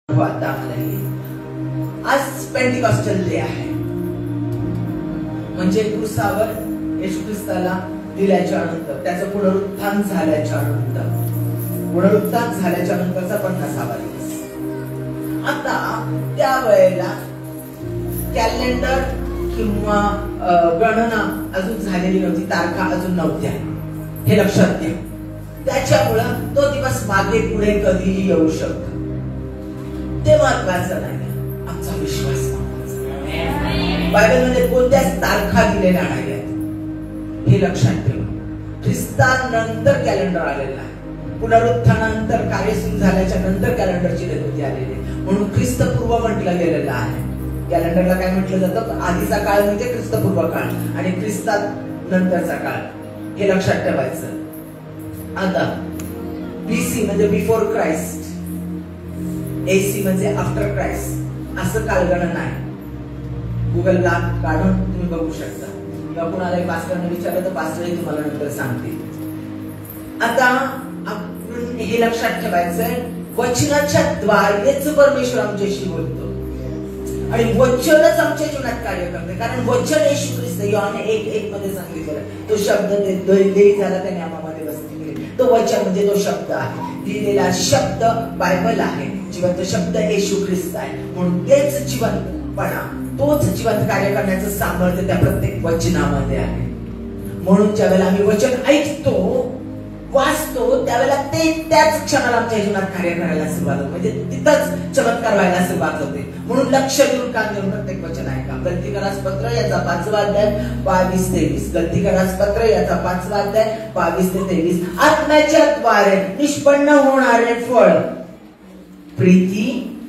आता आज Pentecostal day आहे, म्हणजे क्रूसावर येशू ख्रिस्ताला दिल्याच्या नंतर, त्याचं पुनरुत्थान झाल्याच्या नंतर, पुनरुत्थान झाल्याच्या नंतरचा 50वा दिवस. आता त्यावेळेला कॅलेंडर किंवा गणना अजून झालेली नव्हती, तारखा अजून नव्हत्या, हे लक्षात घ्या. त्याच्यामुळं तो दिवस मागे पुढे कधीही येऊ शकतो. ते महत्वाचं नाही, आमचा विश्वास महत्वाचा. बायबलमध्ये कोणत्याच तारखा दिलेल्या नाहीत, हे लक्षात ठेवा. ख्रिस्तानंतर कॅलेंडर आलेला आहे, पुनरुत्थानानंतर कार्य सुरू झाल्याच्या नंतर कॅलेंडरची निर्मिती आलेली आहे, म्हणून ख्रिस्तपूर्व म्हटलं गेलेलं आहे. कॅलेंडरला काय म्हटलं जातं? आधीचा काळ म्हणजे ख्रिस्तपूर्व काळ आणि ख्रिस्तात नंतरचा काळ, हे लक्षात ठेवायचं. आता बीसी म्हणजे बिफोर क्राइस्ट, एसी म्हणजे आफ्टर क्राइस्ट, असं कालगणन आहे. गुगलला काढून तुम्ही बघू शकता, किंवा कुणाला पास्टरने विचारलं तर पास्टरही तुम्हाला नंतर सांगतील. आता आपण हे लक्षात ठेवायचंय, वचनाच्या द्वारेच परमेश्वर आमच्याशी बोलतो आणि वचनच आमच्या जीवनात कार्य करते. कारण वचन येशू ख्रिस्त, योहान 1:1 मध्ये सांगितलेलं, तो शब्द देही झाला, त्याने आम्हामध्ये वस्ती केली. तो वचन म्हणजे तो शब्द आहे, दिलेला शब्द बायबल आहे, जिवंत शब्द येशू ख्रिस्त आहे. म्हणून तेच जिवंतपणा, तोच जिवंत कार्य करण्याचं सामर्थ्य त्या प्रत्येक वचनामध्ये आहे. म्हणून ज्यावेळेला आम्ही वचन ऐकतो, वाचतो, त्यावेळेला ते त्याच क्षणाला आमच्या जीवनात कार्य करायला सुरुवात होते, म्हणजे तिथंच चमत्कार व्हायला सुरुवात होते. म्हणून लक्ष देऊन कान देऊन प्रत्येक वचन ऐका. गलतीकरास पत्र याचा 5वा अध्याय 22-23, गलतीकरास पत्र याचा 5वा अध्याय 22-23. आत्म्याच्या द्वारे निष्पन्न होणारे फळ प्रीती,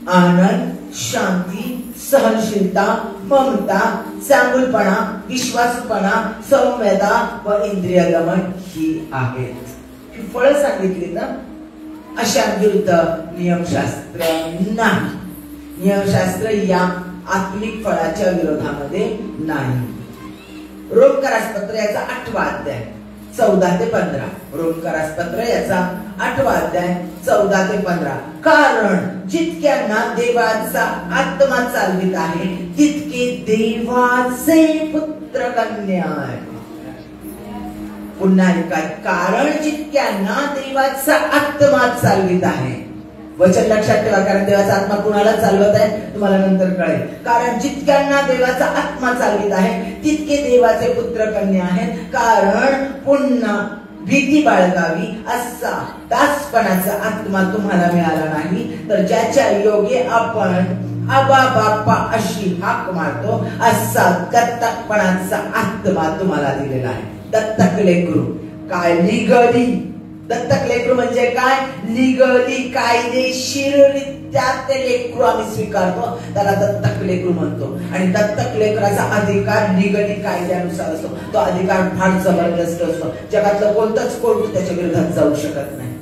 आनंद, शांती, सहनशीलता, ममता, चांगुलपणा, विश्वासपणा, सौम्यता व इंद्रिय दमन ही आहेत. ही फळं सांगितली ना. अशा विरुद्ध नियमशास्त्र नाही. नियमशास्त्र या आत्मिक फळाच्या विरोधामध्ये नाही. रोमकरास पत्र याचा 8वा अध्याय 14 ते 15, रोमकरास पत्र याचा 8वा अध्याय 14 ते 15. कारण जितक्यांना देवाचा आत्मा चालवित आहे, तितके देवाचे पुत्र कन्या आहेत. पुन्हा ऐका, कारण जितक्यांना देवाचा आत्मा चालवित आहे. वचन लक्षात ठेवा, कारण देवाचा आत्मा कुणाला चालवत आहे तुम्हाला नंतर कळेल. कारण जितक्यांना देवाचा आत्मा चालवित आहे, तितके देवाचे पुत्र कन्या आहेत. कारण पुन्हा भीती बाळगावी असा दासपणाचा आत्मा तुम्हाला मिळाला नाही, तर ज्याच्या योगे आपण आबा बाप्पा अशी हाक मारतो, असा दत्तकपणाचा आत्मा तुम्हाला दिलेला आहे. दत्तक लेकरू काय? लिगली. दत्तक लेकरू म्हणजे काय? लिगली, कायदेशीररित्या ते लेकरू आम्ही स्वीकारतो, त्याला दत्तक लेकरू म्हणतो. आणि दत्तक लेकराचा अधिकार लिगली कायद्यानुसार असतो. तो अधिकार फार जबरदस्त असतो. जगातलं कोणतंच कोर्ट त्याच्या विरोधात जाऊ शकत नाही.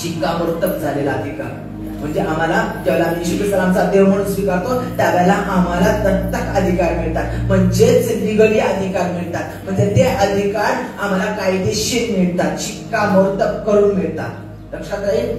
शिक्कामोर्तब झालेला अधिकार म्हणजे आम्हाला ज्यावेळेला येशू ख्रिस्ताला आमचा देव म्हणून स्वीकारतो, त्यावेळेला आम्हाला दत्तक अधिकार मिळतात, म्हणजेच लिगली अधिकार मिळतात. म्हणजे ते अधिकार आम्हाला कायदेशीर मिळतात, शिक्कामोर्तब करून मिळतात. लक्षात राहील,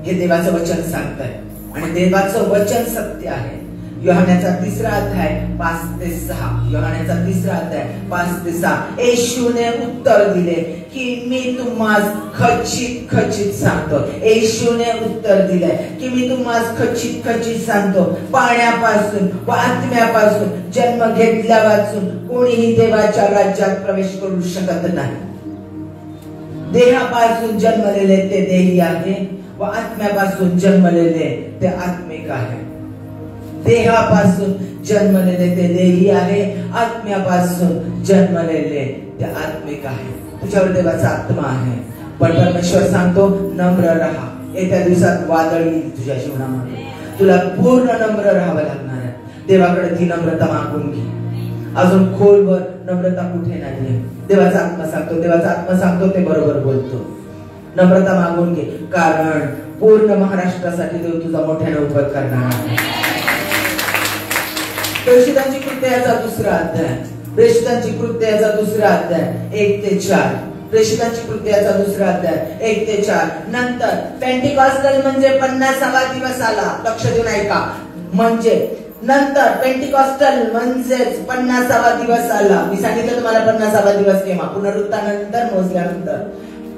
हे देवाचं वचन सांगतंय आणि देवाचं वचन सत्य आहे. योहानाचा 3रा अध्याय 5 ते 6, योहानाचा 3रा अध्याय 5 ते 6. येशूने उत्तर दिले की मी तुम्हास खचित खचित सांगतो. येशूने उत्तर दिले की मी तुम्हास खचित खचित सांगतो, पाण्यापासून व आत्म्यापासून जन्म घेतल्यापासून कोणीही देवाच्या राज्यात प्रवेश करू शकत नाही. देहापासून जन्मलेले ते देही आहे व आत्म्यापासून जन्मलेले ते आत्मिक आहे. देहापासून जन्मलेले ते देही आहे, आत्म्यापासून जन्मलेले ते आत्मिक आहे. तुझ्यावर देवाचा आत्मा आहे, पण परमेश्वर सांगतो नम्र राहा. येत्या दिवसात वादळ येईल तुझ्या जीवनामध्ये, तुला पूर्ण नम्र राहावं लागणार आहे. देवाकडे ती नम्रता मागून घे. अजून खोलवर नम्रता कुठे नाहीये. देवाचा आत्मा सांगतो, देवाचा आत्मा सांगतो ते बरोबर बोलतो. नम्रता मागून घे, कारण पूर्ण महाराष्ट्रासाठी देव तुझा मोठ्याने उपयोग करणार आहे. प्रेषितांची कृत्य याचा 2रा अध्याय, प्रेषितांची कृत्य याचा 2रा अध्याय 1 ते 4. प्रेषितांची कृत्याचा 2रा अध्याय 1 ते 4. नंतर पेंटिकॉस्टल म्हणजे 50वा दिवस आला. लक्ष देऊन ऐका. म्हणजे नंतर पेंटिकॉस्टल म्हणजेच 50वा दिवस आला. मी सांगितलं तुम्हाला 50वा दिवस केव्हा, पुनरुत्थानानंतर, मोजल्यानंतर.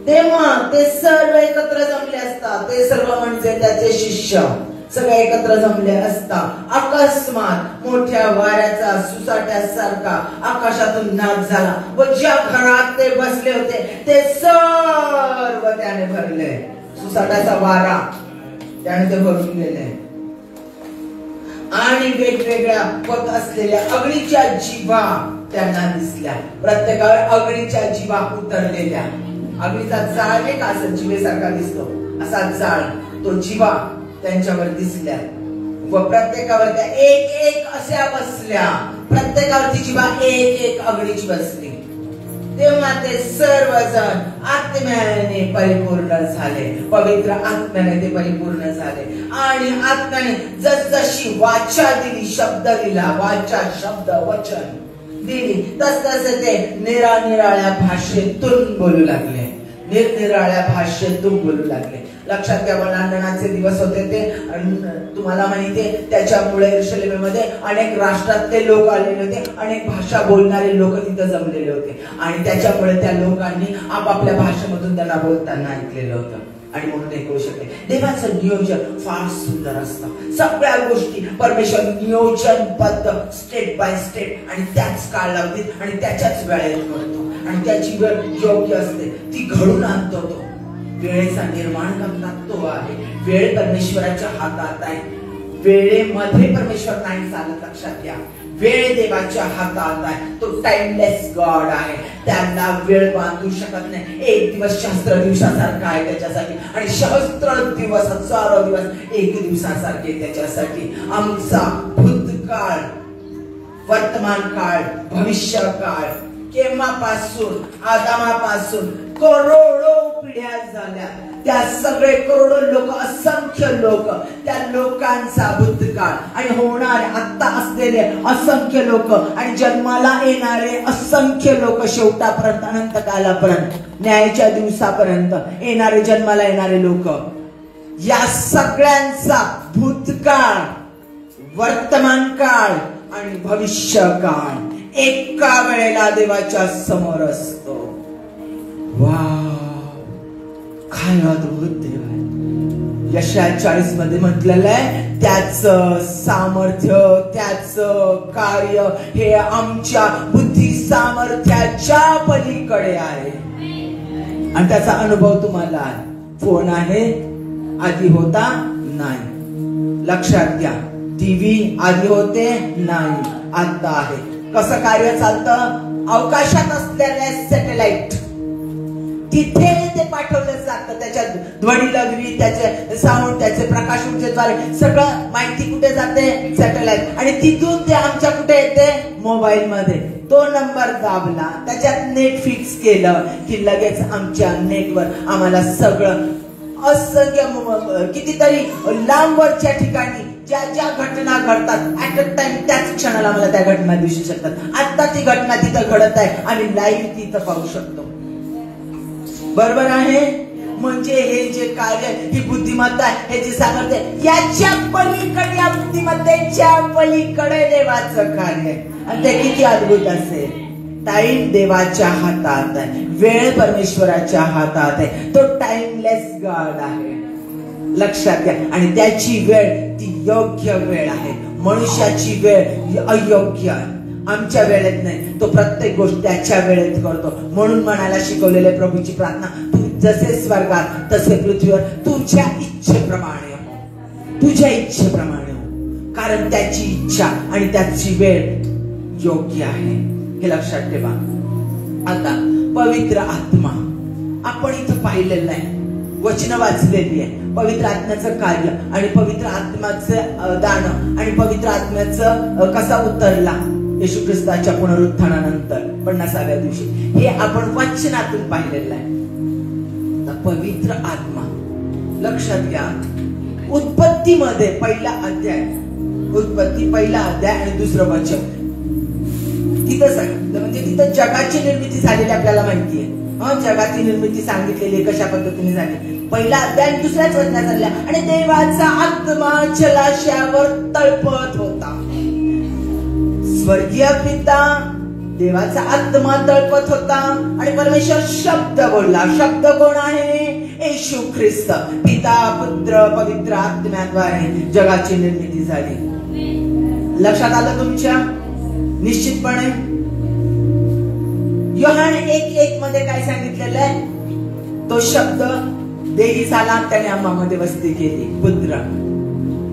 तेव्हा ते सर्व एकत्र जमले असतात. ते सर्व म्हणजे त्याचे शिष्य सगळे एकत्र जमले असता. अकस्मात मोठ्या वाऱ्याचा सुसाट्यासारखा आकाशातून नाद झाला व ज्या घरात ते बसले होते ते सर्व त्याने भरले. सुसाट्याचा वारा त्याने ते भरून गेले. आणि वेगवेगळ्या होत असलेल्या अग्नीच्या जिभा त्यांना दिसल्या. प्रत्येकावर अग्नीच्या जिभा उतरलेल्या. अग्नीचा जाळ नाही का असं जिभेसारखा दिसतो, असा जाळ, तो जिभा त्यांच्यावर दिसल्या. व प्रत्येकावर त्या एक एक अशा बसल्या. प्रत्येकावरती जिभा एक एक अग्नीची बसली. तेव्हा ते सर्वजण आत्म्याने परिपूर्ण झाले. पवित्र आत्म्याने ते परिपूर्ण झाले. आणि आत्म्याने जसजशी वाचा दिली, शब्द दिला, वाचा शब्द वचन दिली, तसतसे ते निरानिराळ्या भाषेतून बोलू लागले. निरनिराळ्या भाषेतून बोलू लागले. लक्षात घ्या, ओलांडणाचे दिवस होते ते. तुम्हाला माहितीये त्याच्यामुळे यरूशलेममध्ये अनेक राष्ट्रातले लोक आलेले होते. अनेक भाषा बोलणारे लोक तिथे जमलेले होते. आणि त्याच्यामुळे त्या लोकांनी आपापल्या भाषेमधून त्यांना बोलताना ऐकलेलं होतं. आणि म्हणून ते करू शकते. देवाचं नियोजन फार सुंदर असतं. सगळ्या गोष्टी परमेश्वर नियोजनबद्ध, स्टेप बाय स्टेप, आणि त्याच कालावधीत आणि त्याच्याच वेळेत करतो. आणि त्याची वेळ योग्य असते ती घडून आणतो. तो वेळेचा निर्माण करता तो आहे. वेळ परमेश्वराच्या हातात आहे. वेळेमध्ये परमेश्वर नाही चालत. लक्षात घ्या, वेळ देवाच्या हातात आहे. तो टाइमलेस गॉड आहे. त्यांना वेळ बांधू शकत नाही. एक दिवस सहस्त्र दिवसासारखा आहे त्याच्यासाठी, आणि सहस्त्र दिवस, हजारो दिवस एक दिवसासारखे त्याच्यासाठी. आमचा भूतकाळ, वर्तमान काळ, भविष्य काळ, केव्हापासून, आदामापासून करोडो पिढ्या झाल्या. त्या सगळे करोडो लोक, असंख्य लोक, त्या लोकांचा भूतकाळ, आणि होणारे आता असलेले असंख्य लोक, आणि जन्माला येणारे असंख्य लोक, शेवटापर्यंत, अनंत कालापर्यंत, न्यायाच्या दिवसापर्यंत येणारे, जन्माला येणारे लोक, या सगळ्यांचा भूतकाळ, वर्तमान काळ आणि भविष्य काळ एका वेळेला देवाच्या समोर असतो. वाव, काय अद्भुत देव आहे. यशाया 40 मध्ये म्हटलेलं आहे, त्याचं सामर्थ्य, त्याचं कार्य हे आमच्या बुद्धी सामर्थ्याच्या पलीकडे आहे. आणि त्याचा अनुभव तुम्हाला फोन आहे, आधी होता नाही. लक्षात घ्या, टीव्ही आधी होते नाही, आता आहे. कसं कार्य चालतं? अवकाशात असलेल्या सॅटेलाइट, तिथे ते पाठवलं जातं. त्याच्यात ध्वनी लहरी, त्याचे साऊंड, त्याचे प्रकाश ऊर्जेद्वारे सगळं माहिती कुठे जाते? सॅटेलाइट. आणि तिथून ते आमच्या कुठे येते? मोबाईल मध्ये. तो नंबर दाबला, त्याच्यात नेट फिक्स केलं की लगेच आमच्या नेटवर आम्हाला सगळं असंख्य कितीतरी लांबवरच्या ठिकाणी ज्या ज्या घटना घडतात ऍट अ टाइम, त्याच क्षणाला मला त्या घटना दिसू शकतात. आता ती घटना तिथं घडत आहे आणि लाईव्ह तिथं पाहू शकतो. बरोबर आहे? म्हणजे हे जे कार्य, ही बुद्धिमत्ता, हे जे सामर्थ्य, याच्या पलीकडे, या बुद्धिमत्तेच्या पलीकडे देवाचं कार्य. आणि ते किती अद्भुत असेल. टाइम देवाच्या हातात आहे, वेळ परमेश्वराच्या हातात आहे. तो टाइमलेस गॉड आहे. लक्षात घ्या. आणि त्याची वेळ ती योग्य वेळ आहे. मनुष्याची वेळ अयोग्य आहे. आमच्या वेळेत नाही. तो प्रत्येक गोष्ट त्याच्या वेळेत करतो. म्हणून म्हणायला शिकवलेले प्रभूची प्रार्थना, तू जसे स्वर्गात तसे पृथ्वीवर, तुझ्या इच्छेप्रमाणे, तुझ्या इच्छेप्रमाणे. कारण त्याची इच्छा आणि त्याची वेळ योग्य आहे. हे लक्षात ठेवा. आता पवित्र आत्मा आपण इथं पाहिलेलं नाही, वचन वाचलेली आहे. पवित्र आत्म्याचं कार्य आणि पवित्र आत्म्याचं दान आणि पवित्र आत्म्याचं कसा उतरला येशू ख्रिस्ताच्या पुनरुत्थानानंतर 50व्या दिवशी, हे आपण वचनातून पाहिलेलं आहे. पवित्र आत्मा, लक्षात घ्या, उत्पत्तीमध्ये पहिला अध्याय, उत्पत्ती पहिला अध्याय आणि 2रं वचन तिथं सांगितलं. म्हणजे तिथं जगाची निर्मिती झालेली आपल्याला माहिती आहे. जगाची निर्मिती सांगितलेली कशा पद्धतीने झाली. पहिला अध्याय दुसऱ्याच वचनात चालला आणि देवाचा आत्मा जलाशयावर तळपत होता. स्वर्गीय पिता देवाचा आत्मा तळपत होता आणि परमेश्वर शब्द बोलला. शब्द कोण आहे? येशू ख्रिस्त. पिता पुत्र पवित्र आत्म्याद्वारे जगाची निर्मिती झाली. लक्षात आलं तुमच्या? निश्चितपणे योहान 1:1 मध्ये काय सांगितलेलं आहे? तो शब्द देही झाला, त्याने आम्हामध्ये वस्ती केली. पुत्र,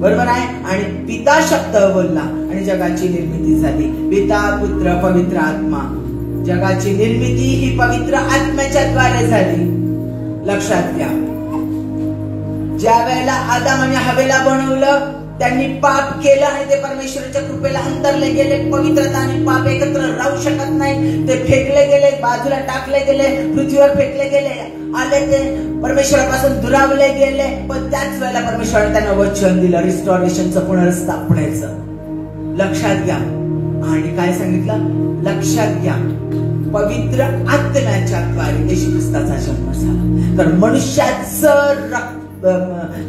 बरोबर आहे. आणि पिता शब्द बोलला आणि जगाची निर्मिती झाली. पिता पुत्र पवित्र आत्मा. जगाची निर्मिती ही पवित्र आत्म्याच्या द्वारे झाली. लक्षात घ्या, ज्या वेळेला आदाम आणि हवेला बनवलं, त्यांनी पाप केलं आणि ते परमेश्वराच्या कृपेला अंतरले गेले. पवित्रता आणि पाप एकत्र राहू शकत नाही. ते फेकले गेले, बाजूला टाकले गेले, पृथ्वीवर फेकले गेले, आले ते परमेश्वरापासून दुरावले गेले. पण त्याच वेळेला परमेश्वराने त्यांना वचन दिलं रिस्टोरेशनचं, पुनर्स्थापनेचं. लक्षात घ्या. आणि काय सांगितलं? लक्षात घ्या, पवित्र आत्म्याच्या द्वारे येशू ख्रिस्ताचा जन्म झाला. तर मनुष्याचं रक्त,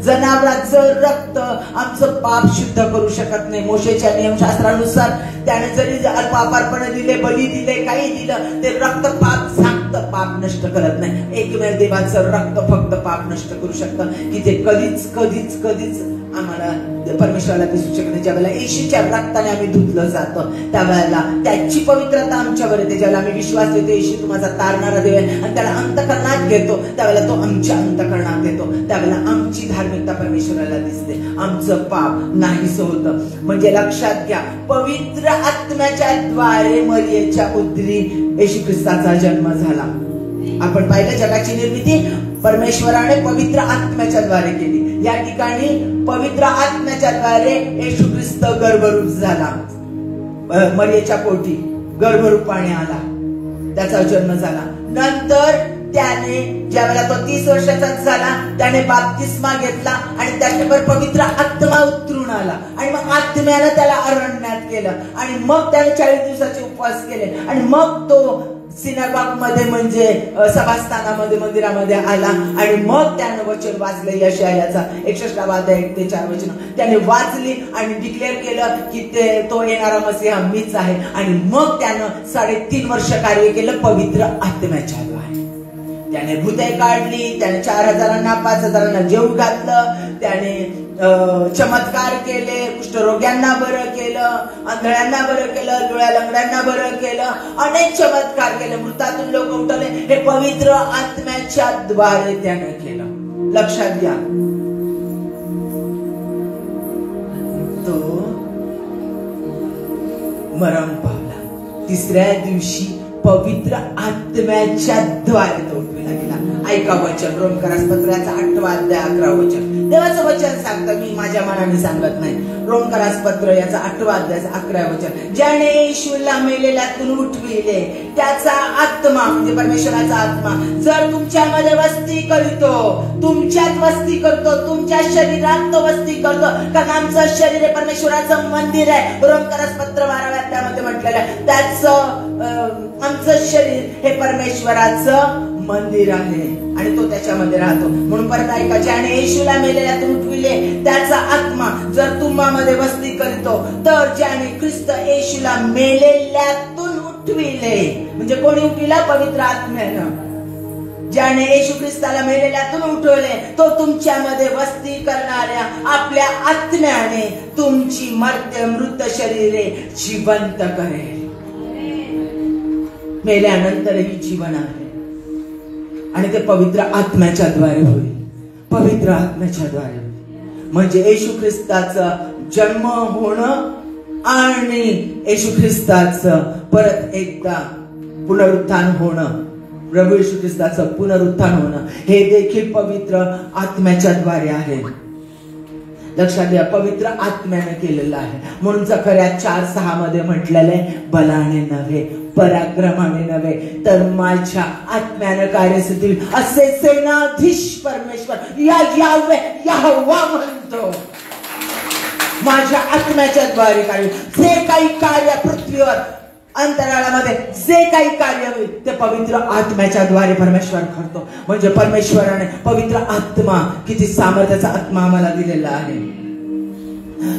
जनावरांचं रक्त आमचं पाप शुद्ध करू शकत नाही. मोशेच्या नियमशास्त्रानुसार त्याने जरी पापार्पण दिले, बली दिले, काही दिलं, ते रक्त पाप झाकतं, पाप नष्ट करत नाही. एकमेव देवाचं रक्त फक्त पाप नष्ट करू शकतं, की ते कधीच कधीच कधीच आम्हाला परमेश्वराला दिसू शकत नाही. ज्यावेळेला येशूच्या रक्ताने आम्ही धुतलं जातं, त्यावेळेला त्याची पवित्रता आमच्यावर येते. ज्यावेळेला आम्ही विश्वास देतो येशू तुम्हाला तारणारा देव आहे आणि त्याला अंतःकरणात घेतो, त्यावेळेला तो आमच्या अंतःकरणात येतो. त्यावेळेला आमची धार्मिकता परमेश्वराला दिसते, आमचं पाप नाहीसं होतं. म्हणजे लक्षात घ्या, पवित्र आत्म्याच्या द्वारे मरियेच्या उदरी येशू ख्रिस्ताचा जन्म झाला. आपण पाहिलं, जगाची निर्मिती परमेश्वराने पवित्र आत्म्याच्या द्वारे केली. या ठिकाणी पवित्र आत्म्याच्या द्वारे येशू ख्रिस्त गर्भरूप झाला. मरियेच्या पोटी गर्भरूपाने आला, त्याचा जन्म झाला. नंतर त्याने ज्यावेळेला तो 30 वर्षाचा झाला, त्याने बाप्तिस्मा घेतला आणि त्याच्यावर पवित्र आत्मा उतरून आला आणि मग आत्म्यानं त्याला अरण्यात केलं आणि मग त्याने 40 दिवसाचे उपवास केले आणि मग तो सिनागॉग मध्ये म्हणजे सभास्थानामध्ये मंदिरामध्ये आला आणि मग त्यानं वचन वाचलं. यशायाचा 61:1-4 वचन त्याने वाचली आणि डिक्लेअर केलं की तो येणारा मसीहा मीच आहे. आणि मग त्यानं 3.5 वर्ष कार्य केलं पवित्र आत्म्याच्या द्वारे. त्याने भूते काढली, त्याने 4,000 5,000 जेवू घातलं, त्याने चमत्कार केले, कुष्ठरोग्यांना बरं केलं, आंधळ्यांना बरं केलं, डोळ्या लंगड्यांना बरं केलं, अनेक चमत्कार केले, मृतातून लोक उठवले. हे पवित्र आत्म्याच्या द्वारे त्याने केलं. लक्षात घ्या, तो मरण पावला. 3ऱ्या दिवशी पवित्र आत्म्याच्या द्वारे तो उठविला गेला. ऐका वचन, रोमकरासपत्राचा 8वा अध्याय 11 वचन. देवाचं वचन सांगतं, मी माझ्या मनाने सांगत नाही. रोमकरासपत्र याचा 8वा अध्याय 11 वचन. ज्याने येशूला मेलेल्यातून उठविले, त्याचा आत्मा म्हणजे परमेश्वराचा आत्मा जर तुमच्यामध्ये वस्ती करतो, तुमच्यात वस्ती करतो, तुमच्या शरीरात तो वस्ती करतो. कारण आमचं शरीर हे परमेश्वराचं मंदिर आहे. रोमकरासपत्र 12व्या अध्यायामध्ये म्हटलेलं आहे, त्याचं आमचं शरीर हे परमेश्वराचं मंदिर आहे आणि तो त्याच्यामध्ये राहतो. म्हणून परत ऐका, ज्याने येशूला मेलेल्यातून उठविले, त्याचा आत्मा जर तुम्हामध्ये वस्ती करतो, तर ज्याने ख्रिस्त येशूला मेलेल्यातून उठविले, म्हणजे कोणी उठविला? पवित्र आत्म्यानं. ज्याने येशू ख्रिस्ताला मेलेल्यातून उठवले, तो तुमच्यामध्ये वस्ती करणाऱ्या आपल्या आत्म्याने तुमची मृत शरीरे जिवंत करेल. मेल्यानंतरही जीवन आहे आणि ते पवित्र आत्म्याच्या द्वारे होईल. पवित्र आत्म्याच्या द्वारे म्हणजे येशू ख्रिस्ताचा जन्म होणं आणि येशू ख्रिस्ताचं परत एकदा पुनरुत्थान होणं, प्रभू येशू ख्रिस्ताचं पुनरुत्थान होणं, हे देखील पवित्र आत्म्याच्या द्वारे आहे. लक्षात घ्या, पवित्र आत्म्याने केलेलं आहे. म्हणून जकर्या 4:6 मध्ये म्हटलेलं आहे, बलाने नव्हे, पराक्रमाने नव्हे, तर माझ्या आत्म्यानं कार्य सिद्धी असे सेनाधीश परमेश्वर यहोवा म्हणतो. माझ्या आत्म्याच्या द्वारे कार्य, जे काही कार्य पृथ्वीवर अंतराळामध्ये जे काही कार्य होईल ते पवित्र आत्म्याच्या द्वारे परमेश्वर करतो. म्हणजे परमेश्वराने पवित्र आत्मा, किती सामर्थ्याचा आत्मा आम्हाला दिलेला आहे.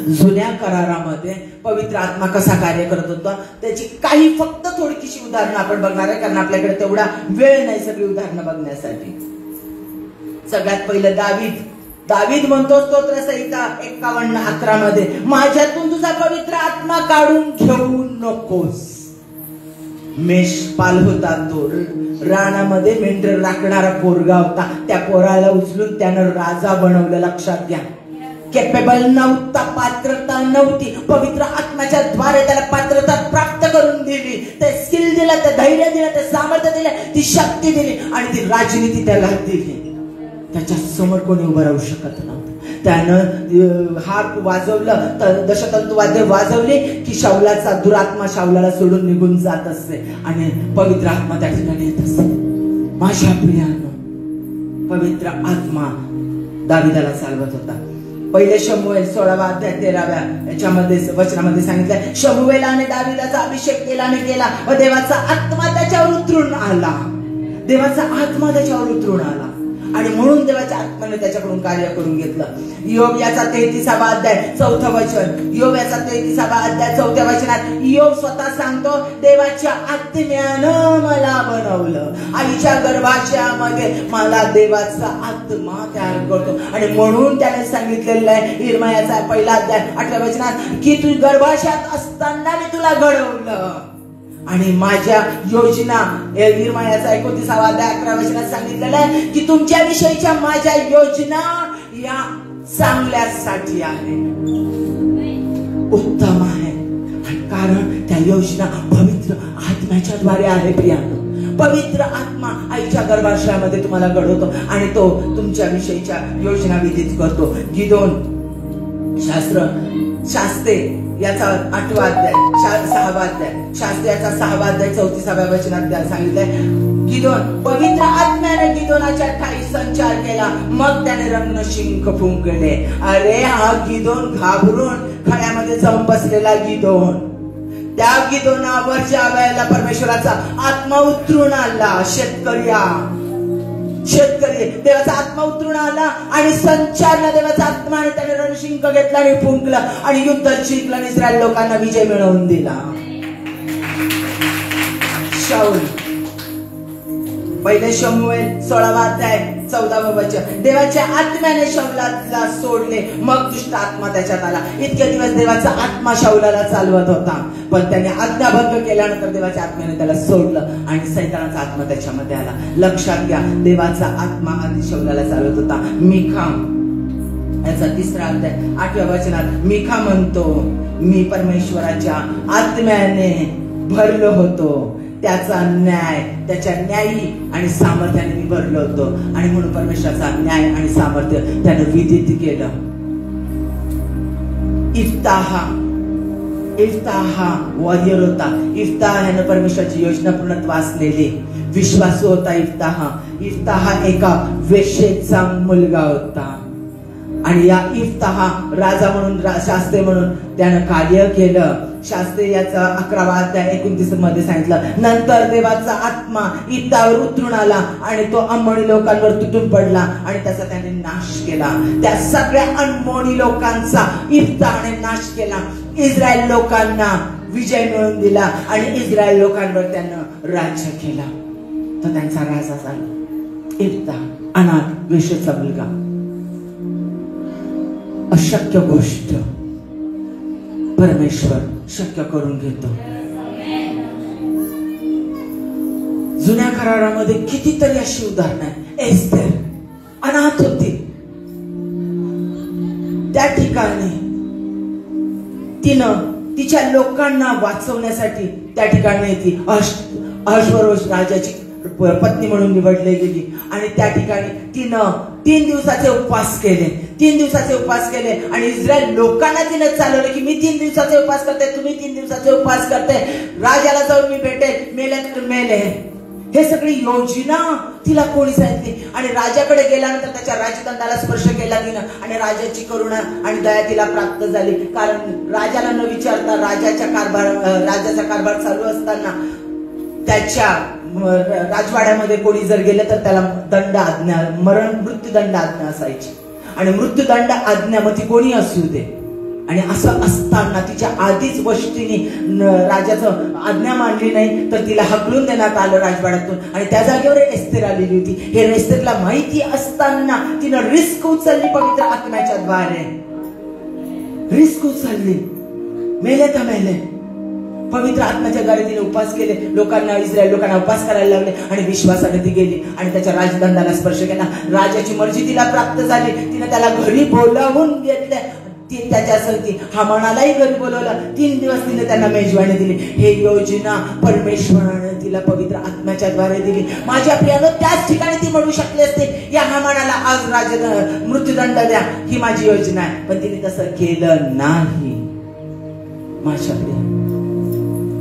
जुन्या करारामध्ये पवित्र आत्मा कसा कार्य करत होता त्याची काही फक्त थोडीशी उदाहरणं आपण बघणार आहे, कारण आपल्याकडे तेवढा वेळ नाही सगळी उदाहरणं बघण्यासाठी. सगळ्यात पहिलं दावीद म्हणतो स्तोत्रसंहिता 51:11 मध्ये, माझ्यातून तुझा पवित्र आत्मा काढून घेऊ नकोस. मेषपाल होता तो, रानामध्ये मेंढर राखणारा पोरगा होता. त्या पोराला उचलून त्यानं राजा बनवलं. लक्षात घ्या, केपेबल नव्हता, पात्रता नव्हती. पवित्र आत्म्याच्या द्वारे त्याला पात्रता प्राप्त करून दिली. ते स्किल दिलं, ते धैर्य दिलं, ते सामर्थ्य दिलं, ती शक्ती दिली आणि ती राजनीती त्याला दिली. त्याच्या समोर कोणी उभं राहू शकत नव्हतं. त्यानं हात वाजवलं, दशतंतू वाद्य वाजवली की शाऊलाचा दुरात्मा शाऊलाला सोडून निघून जात असते आणि पवित्र आत्मा त्या ठिकाणी येत असते. माझ्या प्रियानं, पवित्र आत्मा दाविदाला चालवत होता. पहिले शमूएल 16:13 याच्यामध्ये वचनामध्ये सांगितलं, शमूएलाने दाविदाचा अभिषेक केला व देवाचा आत्मा त्याच्यावर उतरून आला. देवाचा आत्मा त्याच्यावर उतरून आला आणि म्हणून देवाच्या आत्म्याने त्याच्याकडून कार्य करून घेतलं. योग याचा 33वा अध्याय 4थं वचन, योग याचा 33वा अध्याय 4थ्या वचनात योग स्वतः सांगतो, देवाच्या आत्म्यानं मला बनवलं. आईच्या गर्भाशयामध्ये मला देवाचा आत्मा तयार करतो आणि म्हणून त्याने सांगितलेलं आहे इर्मयाचा 1 अध्याय 8व्या वचनात की तू गर्भाशयात असताना मी तुला घडवलं. आणि माझ्या योजना, इर्मयाचा 29वा अध्याय 11व्या वचनात सांगितलेलं आहे की तुमच्या विषयीच्या माझ्या योजना या चांगल्यासाठी आहे, उत्तम आहे. कारण त्या योजना पवित्र आत्म्याच्या द्वारे आहे. प्रियानो, पवित्र आत्मा आईच्या गर्भाशयामध्ये तुम्हाला घडवतो आणि तो तुमच्या विषयीच्या योजना विधित करतो. गिदोन शास्त्रे याचा 8वा अध्याय 6वा अध्याय, शास्त्रे याचा 6वा अध्याय 34व्या वचनात सांगितलंय, गिदोन पवित्र आत्म्याने गिदोनाच्या ठाई संचार केला, मग त्याने रत्नशिंख फुंकले. अरे हा गिदोन घाबरून खड्यामध्ये जाऊन बसलेला गिदोन, त्या गिदोनावर ज्या वेळेला परमेश्वराचा आत्मा उतरून आला, शेतकरी देवाचा आत्मा उतरून आला आणि संचारला देवाचा आत्मा आणि त्याने रणशिंख घेतला आणि फुंकला आणि युद्ध जिंकलं आणि इस्रायल लोकांना विजय मिळवून दिला. शाऊल, पहिले शमूएल 16वा अध्याय 14वं वचन, देवाच्या आत्म्याने शाऊलाला सोडले, मग दुष्ट आत्मा त्याच्यात आला. इतके दिवस देवाचा आत्मा शाऊलाला चालवत होता, पण त्याने आज्ञाभंग केल्यानंतर देवाच्या आत्म्याने त्याला सोडलं आणि सैतानाचा आत्मा त्याच्यामध्ये आला. लक्षात घ्या, देवाचा आत्मा आधी शाऊलाला चालवत होता. मिखा याचा 3रा अध्याय 8व्या वचनात मिखा म्हणतो, मी परमेश्वराच्या आत्म्याने भरलो होतो, त्याचा न्याय, त्याच्या न्यायी आणि सामर्थ्याने मी भरलो होतो आणि म्हणून परमेश्वराचा न्याय आणि सामर्थ्य त्याने विधित केलं. इफ्ताह वॉरियर होता. इफ्ताह यानं परमेश्वराची योजना पूर्णत्वास नेली. विश्वासू होता इफ्ताह एका वेश्येचा मुलगा होता आणि या इफ्ताह राजा म्हणून, शास्त्री म्हणून त्यानं कार्य केलं. शास्त्री याचा 11वा अध्याय 29 मध्ये सांगितलं, नंतर देवाचा आत्मा इफ्ताहवर उतरून आला आणि तो अम्मोनी लोकांवर तुटून पडला आणि त्याचा त्याने नाश केला. त्या सगळ्या अम्मोनी लोकांचा इफ्ताहने नाश केला. इस्रायल लोकांना विजय मिळवून दिला आणि इस्रायल लोकांवर त्यानं राज्य केला. तर त्यांचा राजा झाला इफ्ताह, अनाथ वेश्येचा मुलगा. अशक्य गोष्ट परमेश्वर शक्य करून घेतो. जुन्या करारामध्ये कितीतरी अशी उदाहरणं आहेत. एस्तेर अनाथ होती, त्या ठिकाणी तिनं तिच्या लोकांना वाचवण्यासाठी त्या ठिकाणी ती अहश्वरोष राजाची पत्नी म्हणून निवडली गेली आणि त्या ठिकाणी तिनं 3 दिवसाचे उपवास केले. 3 दिवसाचे उपवास केले आणि इस्रायल लोकांना तिनं चालवलं की मी 3 दिवसाचे उपवास करते, तुम्ही 3 दिवसाचे उपवास करते, राजाला जाऊन मी भेटेल, मेले तर मेले. हे सगळी योजना तिला कोणी सांगितली. आणि राजाकडे गेल्यानंतर त्याच्या राजदंडाला स्पर्श केला तिनं आणि राजाची करुणा आणि दया तिला प्राप्त झाली. कारण राजाला न विचारता राजाचा कारभार चालू असताना त्याच्या राजवाड्यामध्ये कोणी जर गेलं तर त्याला दंड आज्ञा, मृत्यूदंड आज्ञा असायची. आणि मृत्यूदंड आज्ञा मग ती कोणी असू दे. आणि असं असताना तिच्या आधीच वष्टीने राजाचं आज्ञा मानली नाही तर तिला हकलून देण्यात आलं राजवाड्यातून. आणि त्या जागेवर एस्तेर आलेली होती. हे एस्तेरला माहिती असताना तिनं रिस्क उचलली पवित्र आत्म्याच्या द्वारे. रिस्क उचलली. मेले तर मेले. पवित्र आत्म्याच्या द्वारे तिने उपास केले. इस्रायल लोकांना उपास करायला लागले आणि विश्वासाने ती गेली आणि त्याच्या राजदंडाला स्पर्श केला. राजाची मर्जी तिला प्राप्त झाली. तिने त्याला घरी बोलावून घेतले. त्याच्या संगती हामानालाही घरी बोलवलं. 3 दिवस तिने त्यांना मेजवानी दिली. हे योजना परमेश्वराने तिला पवित्र आत्म्याच्या द्वारे दिली. माझ्या प्रियानं त्याच ठिकाणी ती म्हणू शकली असते, या हामानाला आज मृत्यूदंड द्या, ही माझी योजना आहे. पण तिने तसं केलं नाही. माझ्या प्रिया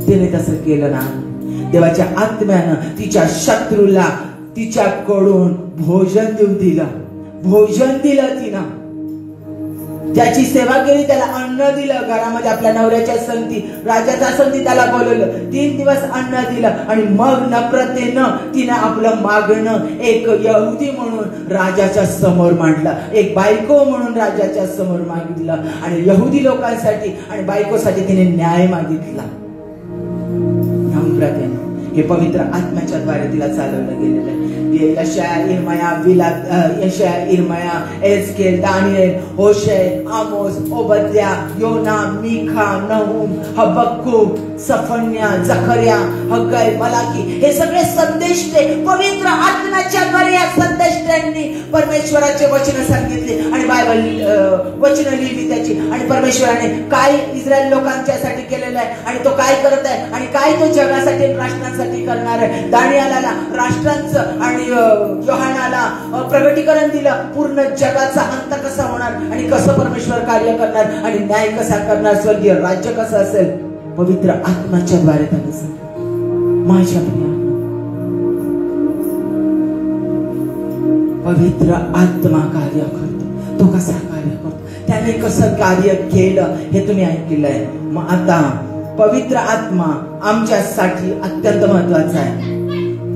तिने तसं केलं नाही. देवाच्या आत्म्यानं तिच्या शत्रूला तिच्याकडून भोजन देऊन दिलं. भोजन दिलं तिनं. ज्याची सेवा केली त्याला अन्न दिलं. घरामध्ये आपल्या नवऱ्याच्या संगती, राजाच्या संगती त्याला बोलवलं. 3 दिवस अन्न दिलं आणि मग नम्रतेनं तिने आपलं मागणं एक यहुदी म्हणून राजाच्या समोर मांडलं. एक बायको म्हणून राजाच्या समोर मागितलं. आणि यहुदी लोकांसाठी आणि बायकोसाठी तिने न्याय मागितला. नम्रतेनं. हे पवित्र आत्म्याच्या द्वारे तिला चालवलं गेलेलं आहे. यशाया, इर्मया, एस्केल, दानिएल, होशे, आमोस, ओबद्या, योना, मीखा, नहूम, हबक्कूक, सफन्या, जकर्या, हग्गाई, मलाकी हे सगळे संदेष्टे पवित्र आत्म्याच्या द्वारे या संदेष्टांनी परमेश्वराचे वचन सांगितले आणि बायबल वचन लिहिली त्याची. आणि परमेश्वराने काय इस्रायल लोकांच्यासाठी केलेलं आहे आणि तो काय करत आहे आणि काय तो जगासाठी राष्ट्रांसाठी करणार आहे. दानिएलाला राष्ट्रांचं आणि योहानाला प्रगटीकरण दिलं. पूर्ण जगाचा अंत कसा होणार आणि कसं परमेश्वर कार्य करणार आणि न्याय कसा करणार, स्वर्गीय राज्य कसं असेल, पवित्र आत्म्याच्या द्वारे त्याने सांगितलं. माझ्या प्रिया पवित्र आत्मा कार्य करतो. तो कसा कार्य करतो, त्याने कसं कार्य केलं हे तुम्ही ऐकलंय. मग आता पवित्र आत्मा आमच्यासाठी अत्यंत महत्वाचा आहे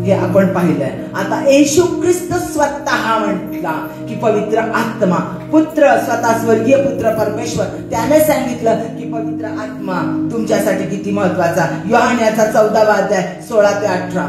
हे आपण पाहिलंय. आता येशू ख्रिस्त स्वतः म्हटला की पवित्र आत्मा, पुत्र स्वतः स्वर्गीय पुत्र परमेश्वर त्याने सांगितलं की पवित्र आत्मा तुमच्यासाठी किती महत्वाचा. योहानाचा 14वा अध्याय 16 ते 18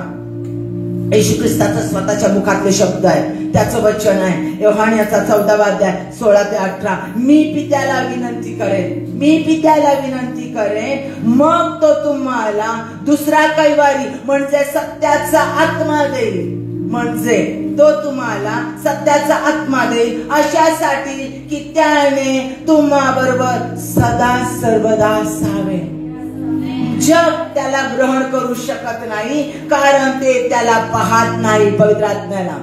येशू ख्रिस्ताचं स्वतःच्या मुखातले शब्द आहे. त्याचं वचन आहे योहानाचा 14वा अध्याय 16 ते 18. मी पित्याला विनंती करेन, मी पित्याला विनंती करेन, मग तो तुम्हाला दुसरा कैवारी म्हणजे सत्याचा आत्मा देईल. म्हणजे तो तुम्हाला सत्याचा आत्मा देईल अशासाठी की त्याने तुम्हा बरोबर सदा सर्वदा असावे. जग त्याला ग्रहण करू शकत नाही कारण ते त्याला पाहत नाही पवित्र आत्म्याला,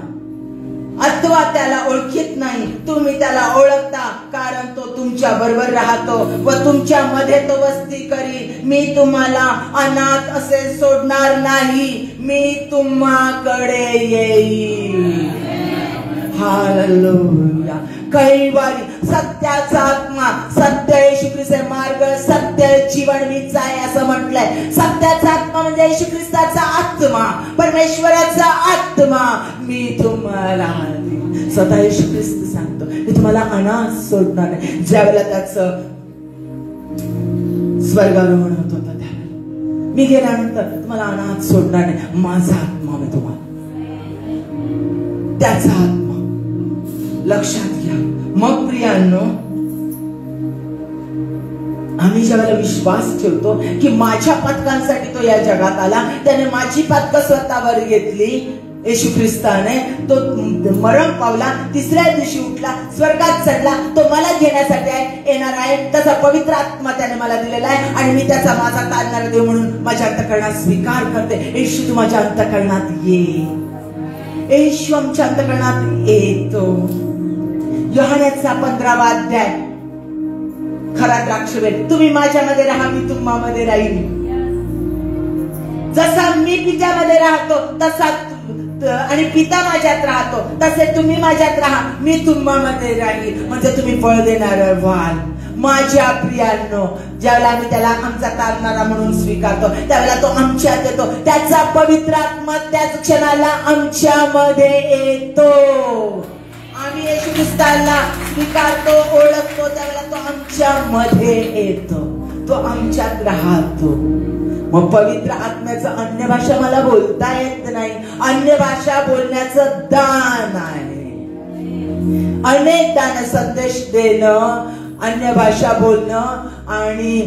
अथवा त्याला ओळखीत नाही. तुम्ही त्याला ओळखता कारण तो तुमच्या बरोबर राहतो व तुमच्या मध्ये तो वस्ती करी. मी तुम्हाला अनाथ असे सोडणार नाही, मी तुम्हाकडे येईल. हालेलुया. कैवारी सत्याचा आत्मा, सत्य येशू ख्रिस्त मार्ग, सत्य जीवन मीच आहे असं म्हटलंय. सत्याचा आत्मा म्हणजे येशू ख्रिस्ताचा आत्मा, परमेश्वराचा आत्मा. मी तुम्हाला स्वतः येशू ख्रिस्त सांगतो मी तुम्हाला अनाथ सोडणार नाही. ज्यावेळेला त्याचं स्वर्गारोहण होत होतं त्यावेळेला मी गेल्यानंतर तुम्हाला अनाथ सोडणार नाही. माझा आत्मा मी तुम्हाला, त्याचा आत्मा लक्षात घ्या. मग प्रियांनो आम्ही ज्यावेळेला विश्वास ठेवतो की माझ्या पथकांसाठी तो या जगात आला, त्याने माझी पथकं स्वतःवर घेतली. येशू ख्रिस्ताने तो मरण पावला, 3ऱ्या दिवशी उठला, स्वर्गात चढला, तो मला घेण्यासाठी येणार आहे. त्याचा पवित्र आत्मा त्याने मला दिलेला आहे आणि मी त्याचा माझा तारणारा देव म्हणून माझ्या अंतःकरणात स्वीकार करते. येशू तू माझ्या अंतःकरणात ये. येशू आमच्या अंतःकरणात येतो. योहानाचा 15वा अध्याय खरा द्राक्षवेल. तुम्ही माझ्यामध्ये राहा, मी तुम्हामध्ये राहील. जसा मी पित्यामध्ये राहतो तसा आणि पिता माझ्यात राहतो तसे तुम्ही माझ्यात राहा, मी तुम्हामध्ये राहील, म्हणजे तुम्ही फळ देणार व्हाल. माझ्या प्रियांनो, ज्यावेळेला आम्ही त्याला आमचा तारणारा म्हणून स्वीकारतो त्यावेळेला तो आमच्यात येतो. त्याचा पवित्र आत्मा त्याच क्षणाला आमच्यामध्ये येतो. आम्ही येशू ख्रिस्ताला स्वीकारतो, ओळखतो, त्यावेळेला तो आमच्यामध्ये येतो, तो आमच्यात राहतो. मग पवित्र आत्म्याचं अन्य भाषा मला बोलता येत नाही. अन्य भाषा बोलण्याचं दान आहे. अनेक दान, संदेश देणं, अन्य भाषा बोलणं आणि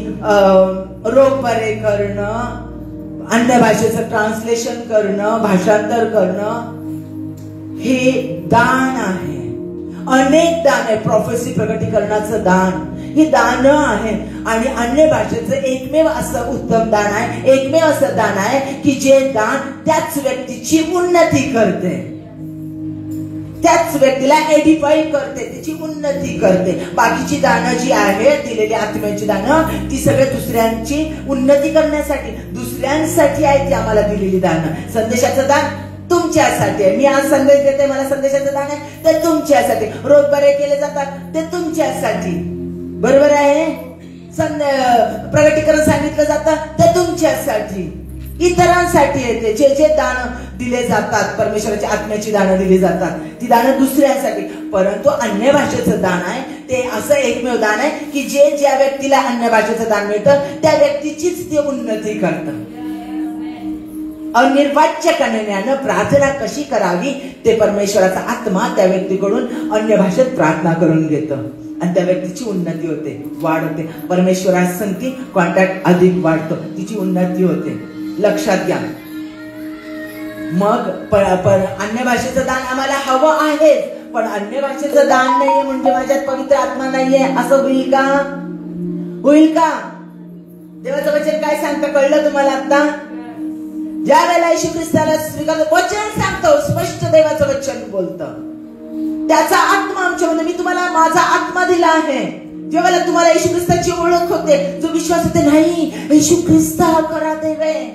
रोग बरे करणं, अन्य भाषेचं ट्रान्सलेशन करणं, भाषांतर करणं, हे दान आहे. अनेक दान आहे. प्रोफेसी, प्रगटीकरणाचं दान, ही दान आहे. आणि अन्य भाषेचं एकमेव असं उत्तम दान आहे, एकमेव असं दान आहे की जे दान त्याच व्यक्तीची उन्नती करते, त्याच व्यक्तीला एडिफाई करते, त्याची उन्नती करते. बाकीची दानं जी आहेत, दिलेली आत्म्याची दानं, ती सगळे दुसऱ्यांची उन्नती करण्यासाठी, दुसऱ्यांसाठी आहे ती आम्हाला दिलेली दानं. संदेशाचं दान तुमच्यासाठी आहे. मी आज संदेश देते, मला संदेशाचं दान आहे, ते तुमच्यासाठी. रोग बरे केले जातात, ते तुमच्यासाठी, बरोबर आहे. प्रगटीकरण सांगितलं जातं, ते तुमच्यासाठी, इतरांसाठी येते. जे जे दान दिले जातात, परमेश्वराच्या आत्म्याची दानं दिली जातात, ती दानं दुसऱ्यासाठी. परंतु अन्य भाषेचं दान आहे ते असं एकमेव दान आहे की जे ज्या व्यक्तीला अन्य भाषेचं दान मिळतं त्या व्यक्तीचीच ते उन्नती करतं. अनिर्वाच्य कन्यानं प्रार्थना कशी करावी ते परमेश्वराचा आत्मा त्या व्यक्तीकडून अन्य भाषेत प्रार्थना करून घेतं आणि त्या व्यक्तीची उन्नती होते, वाढ होते. परमेश्वरासंगती कॉन्टॅक्ट अधिक वाढतो, तिची उन्नती होते. लक्षात घ्या. मग अन्य भाषेचं दान आम्हाला हवं आहे, पण अन्य भाषेचं दान नाहीये म्हणजे माझ्यात पवित्र आत्मा नाहीये असं होईल का? होईल का? देवाचं वचन काय सांगतं कळलं तुम्हाला आता? ज्या वेळेला येशू ख्रिस्ताला स्वीकार वचन सांगतो, स्पष्ट देवाचं वचन बोलतं, त्याचा आत्मा आमच्यामध्ये, मी तुम्हाला माझा आत्मा दिला आहे. जेव्हा तुम्हाला येशू ख्रिस्ताची ओळख होते, जो विश्वास होते, नाही येशू ख्रिस्त हा खरा देव आहे,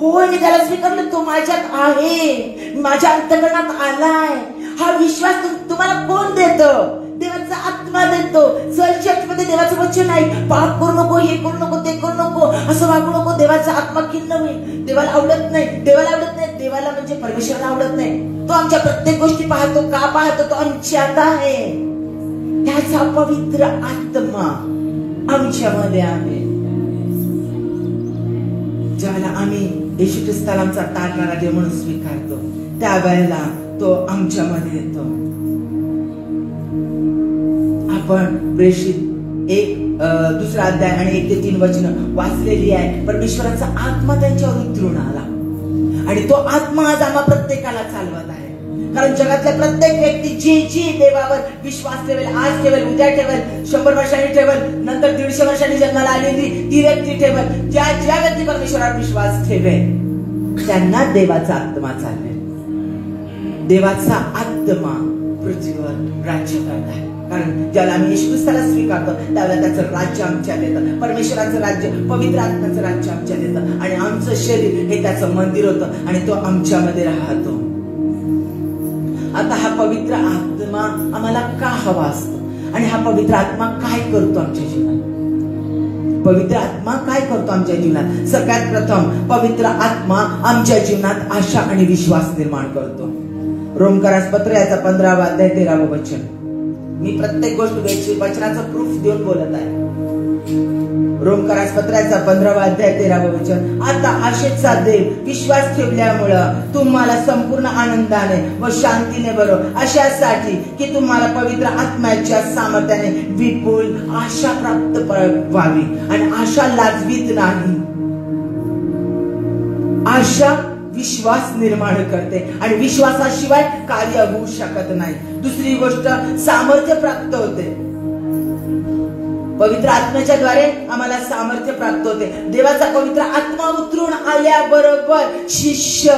होय मी त्याला स्वीकारलं, तो माझ्यात आहे, माझ्या अंतःकरणात आलाय, हा विश्वास तुम्हाला कोण देतं? देवाचा आत्मा देतो. चर्चमध्ये देवाचं वचन आहे, पाप करू नको, हे करू नको, ते करू नको, असं वागू नको, देवाचा आत्मा खिन्न होईल. देवाला आवडत नाही, देवाला आवडत नाही, देवाला म्हणजे परमेश्वराला आवडत नाही. तो आमच्या प्रत्येक गोष्टी पाहतो. का पाहतो? तो आमच्यात आहे. त्याचा पवित्र आत्मा आमच्यामध्ये आहे. ज्यावेळेला आम्ही येशू ख्रिस्ताला आमचा तारणारा देव म्हणून स्वीकारतो त्यावेळेला तो आमच्यामध्ये येतो. आपण प्रेषित 1 अध्याय आणि 1 ते 3 वचन वाचलेली आहे. परमेश्वराचा आत्मा त्यांच्यावर उतरून आला आणि तो आत्मा आज आम्हा प्रत्येकाला चालवत आहे. कारण जगातल्या प्रत्येक व्यक्ती जी देवावर विश्वास ठेवेल, आज ठेवेल, उद्या ठेवेल, 100 वर्षांनी ठेवेल, नंतर 150 वर्षांनी जन्माला आलेली ती व्यक्ती ठेवेल, ज्या व्यक्ती परमेश्वरावर विश्वास ठेवेल त्यांना देवाचा आत्मा चालेल. देवाचा आत्मा पृथ्वीवर राज्य करत आहे. कारण ज्याला आम्ही येशू ख्रिस्ताला स्वीकारतो त्यावेळेला त्याचं राज्य आमच्यात येतं. परमेश्वराचं राज्य, पवित्र आत्म्याचं राज्य आमच्यात येतं आणि आमचं शरीर हे त्याचं मंदिर होतं आणि तो आमच्यामध्ये राहतो. आता हा पवित्र आत्मा आम्हाला का हवा असतो आणि हा पवित्र आत्मा काय करतो आमच्या जीवनात? पवित्र आत्मा काय करतो आमच्या जीवनात? सगळ्यात प्रथम पवित्र आत्मा आमच्या जीवनात आशा आणि विश्वास निर्माण करतो. रोमकरास पत्र याचा 15 अध्याय 13 वचन. मी प्रत्येक गोष्ट वचनाचं प्रूफ देऊन बोलत आहे. रोमकरास पत्राचा 15 अध्याय 13 वचन. आता आशेचा देव विश्वास ठेवल्यामुळं तुम्हाला संपूर्ण आनंदाने व शांतीने भरो, अशासाठी की तुम्हाला पवित्र आत्म्याच्या सामर्थ्याने विपुल आशा प्राप्त व्हावी. आणि आशा लाजवीत नाही. आशा विश्वास निर्माण करते आणि विश्वासाशिवाय कार्य होऊ शकत नाही. दुसरी गोष्ट सामर्थ्य प्राप्त होते. पवित्र आत्म्याच्या द्वारे आम्हाला सामर्थ्य प्राप्त होते. देवाचा पवित्र आत्मा उतरून आल्याबरोबर शिष्य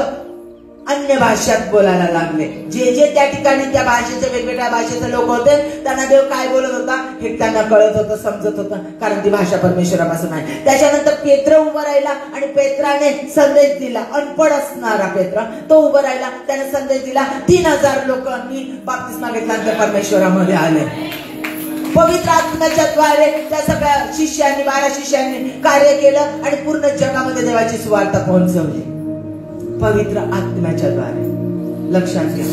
अन्य भाषात बोलायला लागले. जे जे त्या ठिकाणी त्या भाषेचे वेगवेगळ्या भाषेचे लोक होते त्यांना देव काय बोलत होता हे त्यांना कळत होतं, समजत होतं, कारण ती भाषा परमेश्वरापासून आहे. त्याच्यानंतर पेत्र उभा राहिला आणि पेत्राने संदेश दिला. अनपढ असणारा पेत्र तो उभा राहिला, त्याने संदेश दिला. 3000 लोकांनी बाप्तिस्मा घेतल्यानंतर परमेश्वरामध्ये आले. पवित्र आत्म्याच्या द्वारे त्या सगळ्या शिष्यांनी 12 शिष्यांनी कार्य केलं आणि पूर्ण जगामध्ये देवाची सुवार्ता पोहोचवली पवित्र आत्म्याच्या द्वारे. लक्षात घ्या.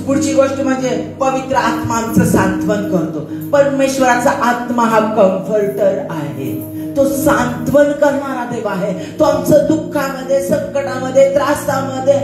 पुढची गोष्ट म्हणजे पवित्र आत्मा आमचं सांत्वन करतो. परमेश्वराचा आत्मा हा कम्फर्टर आहे, तो सांत्वन करणारा देव आहे. तो आमचं दुःखामध्ये, संकटामध्ये, त्रासामध्ये,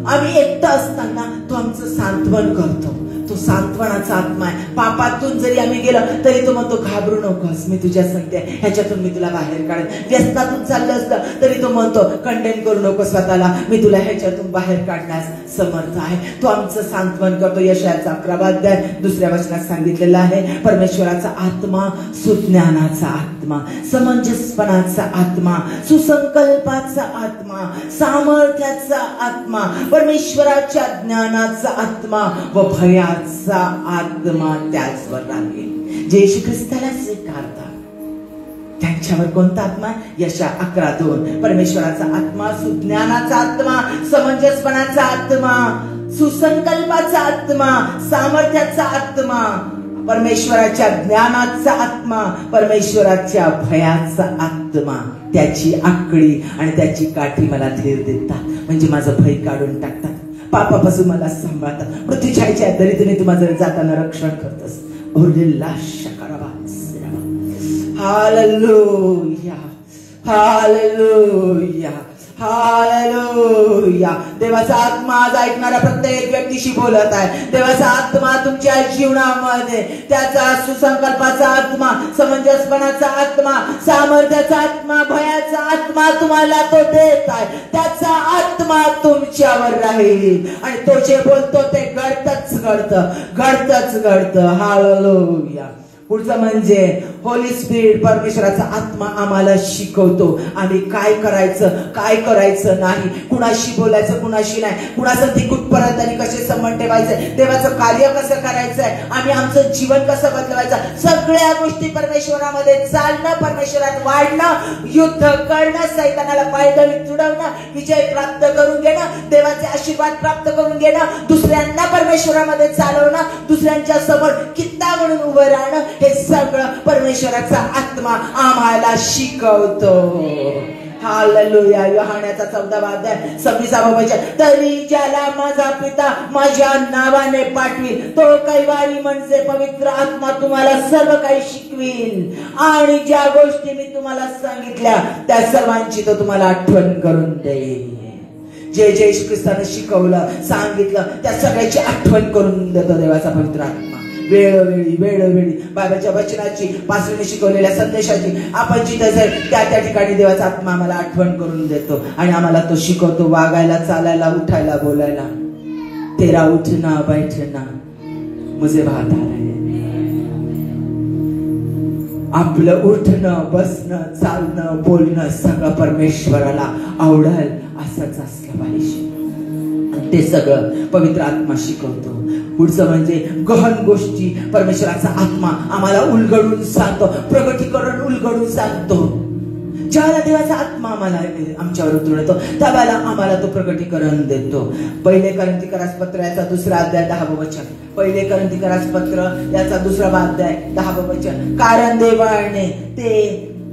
आम्ही एकटं असताना तो आमचं सांत्वन करतो. तो सांत्वनाचा आत्मा आहे. पापातून जरी आम्ही गेलो तरी तो म्हणतो घाबरू नकोस, मी तुझ्या संगती आहे, ह्याच्यातून मी तुला बाहेर काढेन. व्यसनातून चाललं असतं तरी तो म्हणतो कंडेन करू नको स्वतःला, मी तुला ह्याच्यातून बाहेर काढण्यास समर्थ आहे. तो आमचं सांत्वन करतो. यशायाचा 11 अध्याय 2 वचनात सांगितलेलं आहे, परमेश्वराचा आत्मा सुज्ञानाचा आत्मा, समंजसपणाचा आत्मा, सुसंकल्पाचा आत्मा, सामर्थ्याचा आत्मा, परमेश्वराच्या ज्ञानाचा आत्मा व भयाचा आत्मा त्याचवर राहील. जे येशू ख्रिस्ताला स्वीकारतात त्यांच्यावर कोणता आत्मा? यशा 11:2 परमेश्वराचा आत्मा, सुज्ञानाचा आत्मा, समंजसपणाचा आत्मा, सुसंकल्पाचा आत्मा, सामर्थ्याचा आत्मा, परमेश्वराच्या ज्ञानाचा आत्मा, परमेश्वराच्या भयाचा आत्मा, त्याची आकडी आणि त्याची काठी मला धीर देतात, म्हणजे माझं भय काढून टाकतात, पापापासून मला सांभाळतात, मृत्यूच्या दरीतून तू माझं जाताना रक्षण करतस. Hallelujah, hallelujah, hallelujah. देवाचा आत्मा आज ऐकणाऱ्या प्रत्येक व्यक्तीशी बोलत आहे. देवाचा आत्मा तुमच्या जीवनामध्ये त्याचा सुसंकल्पाचा आत्मा, समंजसपणाचा आत्मा, सामर्थ्याचा आत्मा, भयाचा आत्मा तुम्हाला तो देत आहे. त्याचा आत्मा तुमच्यावर राहील आणि तो जे बोलतो ते घडतच घडतं, घडतच घडतं. हालेलुया. पुढचं म्हणजे होली स्पिरिट, परमेश्वराचा आत्मा आम्हाला शिकवतो आम्ही काय करायचं, काय करायचं नाही, कुणाशी बोलायचं, कुणाशी नाही, कुणासाठी कुठपर्यंत आणि कसे संबंध ठेवायचे, देवाचं कार्य कसं करायचंय, आम्ही आमचं जीवन कसं बदलवायचं, सगळ्या गोष्टी परमेश्वरामध्ये चालणं, परमेश्वरात वाढणं, युद्ध करणं, सैतानाला पायदळी तुडवणं, विजय प्राप्त करून घेणं, देवाचे आशीर्वाद प्राप्त करून घेणं, दुसऱ्यांना परमेश्वरामध्ये चालवणं, दुसऱ्यांच्या समोर कित्ता म्हणून उभं राहणं, हे सगळं परमेश्वराचा आत्मा आम्हाला शिकवतो. हालेलुया. योहानाचा 14 अध्याय 26 वचन, तरी ज्याला माझा पिता माझ्या नावाने पाठवील तो कैवारी म्हणजे पवित्र आत्मा तुम्हाला सर्व काही शिकवील आणि ज्या गोष्टी मी तुम्हाला सांगितल्या त्या सर्वांची तो तुम्हाला आठवण करून देईल. जे जे येशू ख्रिस्ताने शिकवलं, सांगितलं त्या सगळ्याची आठवण करून देतो देवाचा पवित्र आत्मा. वेळोवेळी वेळोवेळी बाबाच्या वचनाची, पासरीने शिकवलेल्या संदेशाची आपण जिथे जाईल त्या ठिकाणी देवाचा आत्मा आम्हाला आठवण करून देतो आणि आम्हाला तो शिकवतो वागायला, चालायला, उठायला, बोलायला. तेरा उठना बैठना मुझे भात आलाय. आपलं उठणं, बसणं, चालणं, बोलणं सगळं परमेश्वराला आवडेल असंच असलं पाहिजे. ते सगळं पवित्र आत्मा शिकवतो. पुढचं म्हणजे गहन गोष्टी परमेश्वराचा आत्मा आम्हाला उलगडून सांगतो, प्रगटीकरण उलगडून सांगतो. ज्याला देवाचा आत्मा आम्हाला आमच्यावर उतरून येतो त्यावेळेला आम्हाला तो प्रगटीकरण देतो. पहिले कोरिन्थीकरास पत्र याचा 2 अध्याय 10 वचन, पहिले कोरिन्थीकरास पत्र याचा 2 अध्याय 10 वचन, कारण देवाने ते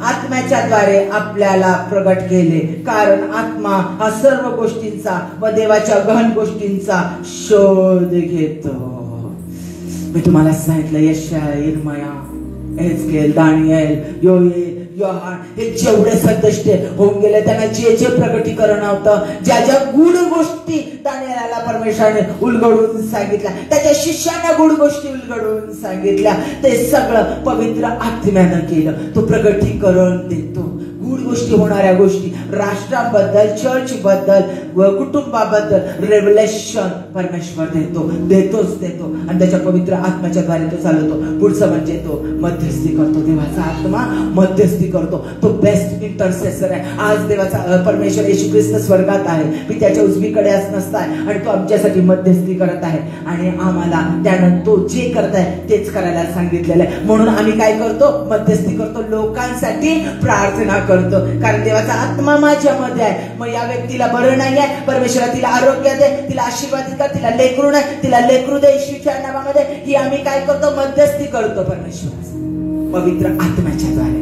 आत्म्याच्या द्वारे आपल्याला प्रगट केले, कारण आत्मा हा सर्व गोष्टींचा व देवाच्या गहन गोष्टींचा शोध घेतो. मी तुम्हाला सांगितलं यशाया, यिर्मया, एहेजकेल, दानिएल, योएल, योहान हे जेवढे संदेष्टे होऊन गेले त्यांना जे जे प्रगटीकरण होतं, ज्या ज्या गूढ गोष्टी दानिएलला परमेश्वराने उलगडून सांगितल्या, त्याच्या शिष्यांना गूढ गोष्टी उलगडून सांगितल्या, ते सगळं पवित्र आत्म्यानं केलं. तो प्रगटीकरण देतो. गूढ गोष्टी, होणाऱ्या गोष्टी, राष्ट्राबद्दल, चर्च बद्दल, व कुटुंबाबद्दल रेव्हलेशन परमेश्वर देतोच आणि त्याच्या पवित्र आत्म्याच्या द्वारे तो चालवतो. पुढचं म्हणजे तो मध्यस्थी करतो. देवाचा आत्मा मध्यस्थी करतो. तो बेस्ट इंटरसेसर आहे. आज देवाचा परमेश्वर येशू ख्रिस्त स्वर्गात आहे, मी त्याच्या उजवीकडे नसताय आणि तो आमच्यासाठी मध्यस्थी करत आहे आणि आम्हाला त्यानं तो जे करत आहे तेच करायला सांगितलेलं आहे. म्हणून आम्ही काय करतो? मध्यस्थी करतो, लोकांसाठी प्रार्थना करतो. कारण देवाचा आत्मा माझ्यामध्ये आहे. मग या व्यक्तीला बरं नाही आहे, परमेश्वरा तिला आरोग्य दे, तिला आशीर्वाद कर, तिला लेकरू नाही, तिला लेकरू दे येशूच्या नावामध्ये. ही आम्ही काय करतो? मध्यस्थी करतो परमेश्वराचा पवित्र आत्म्याच्या द्वारे.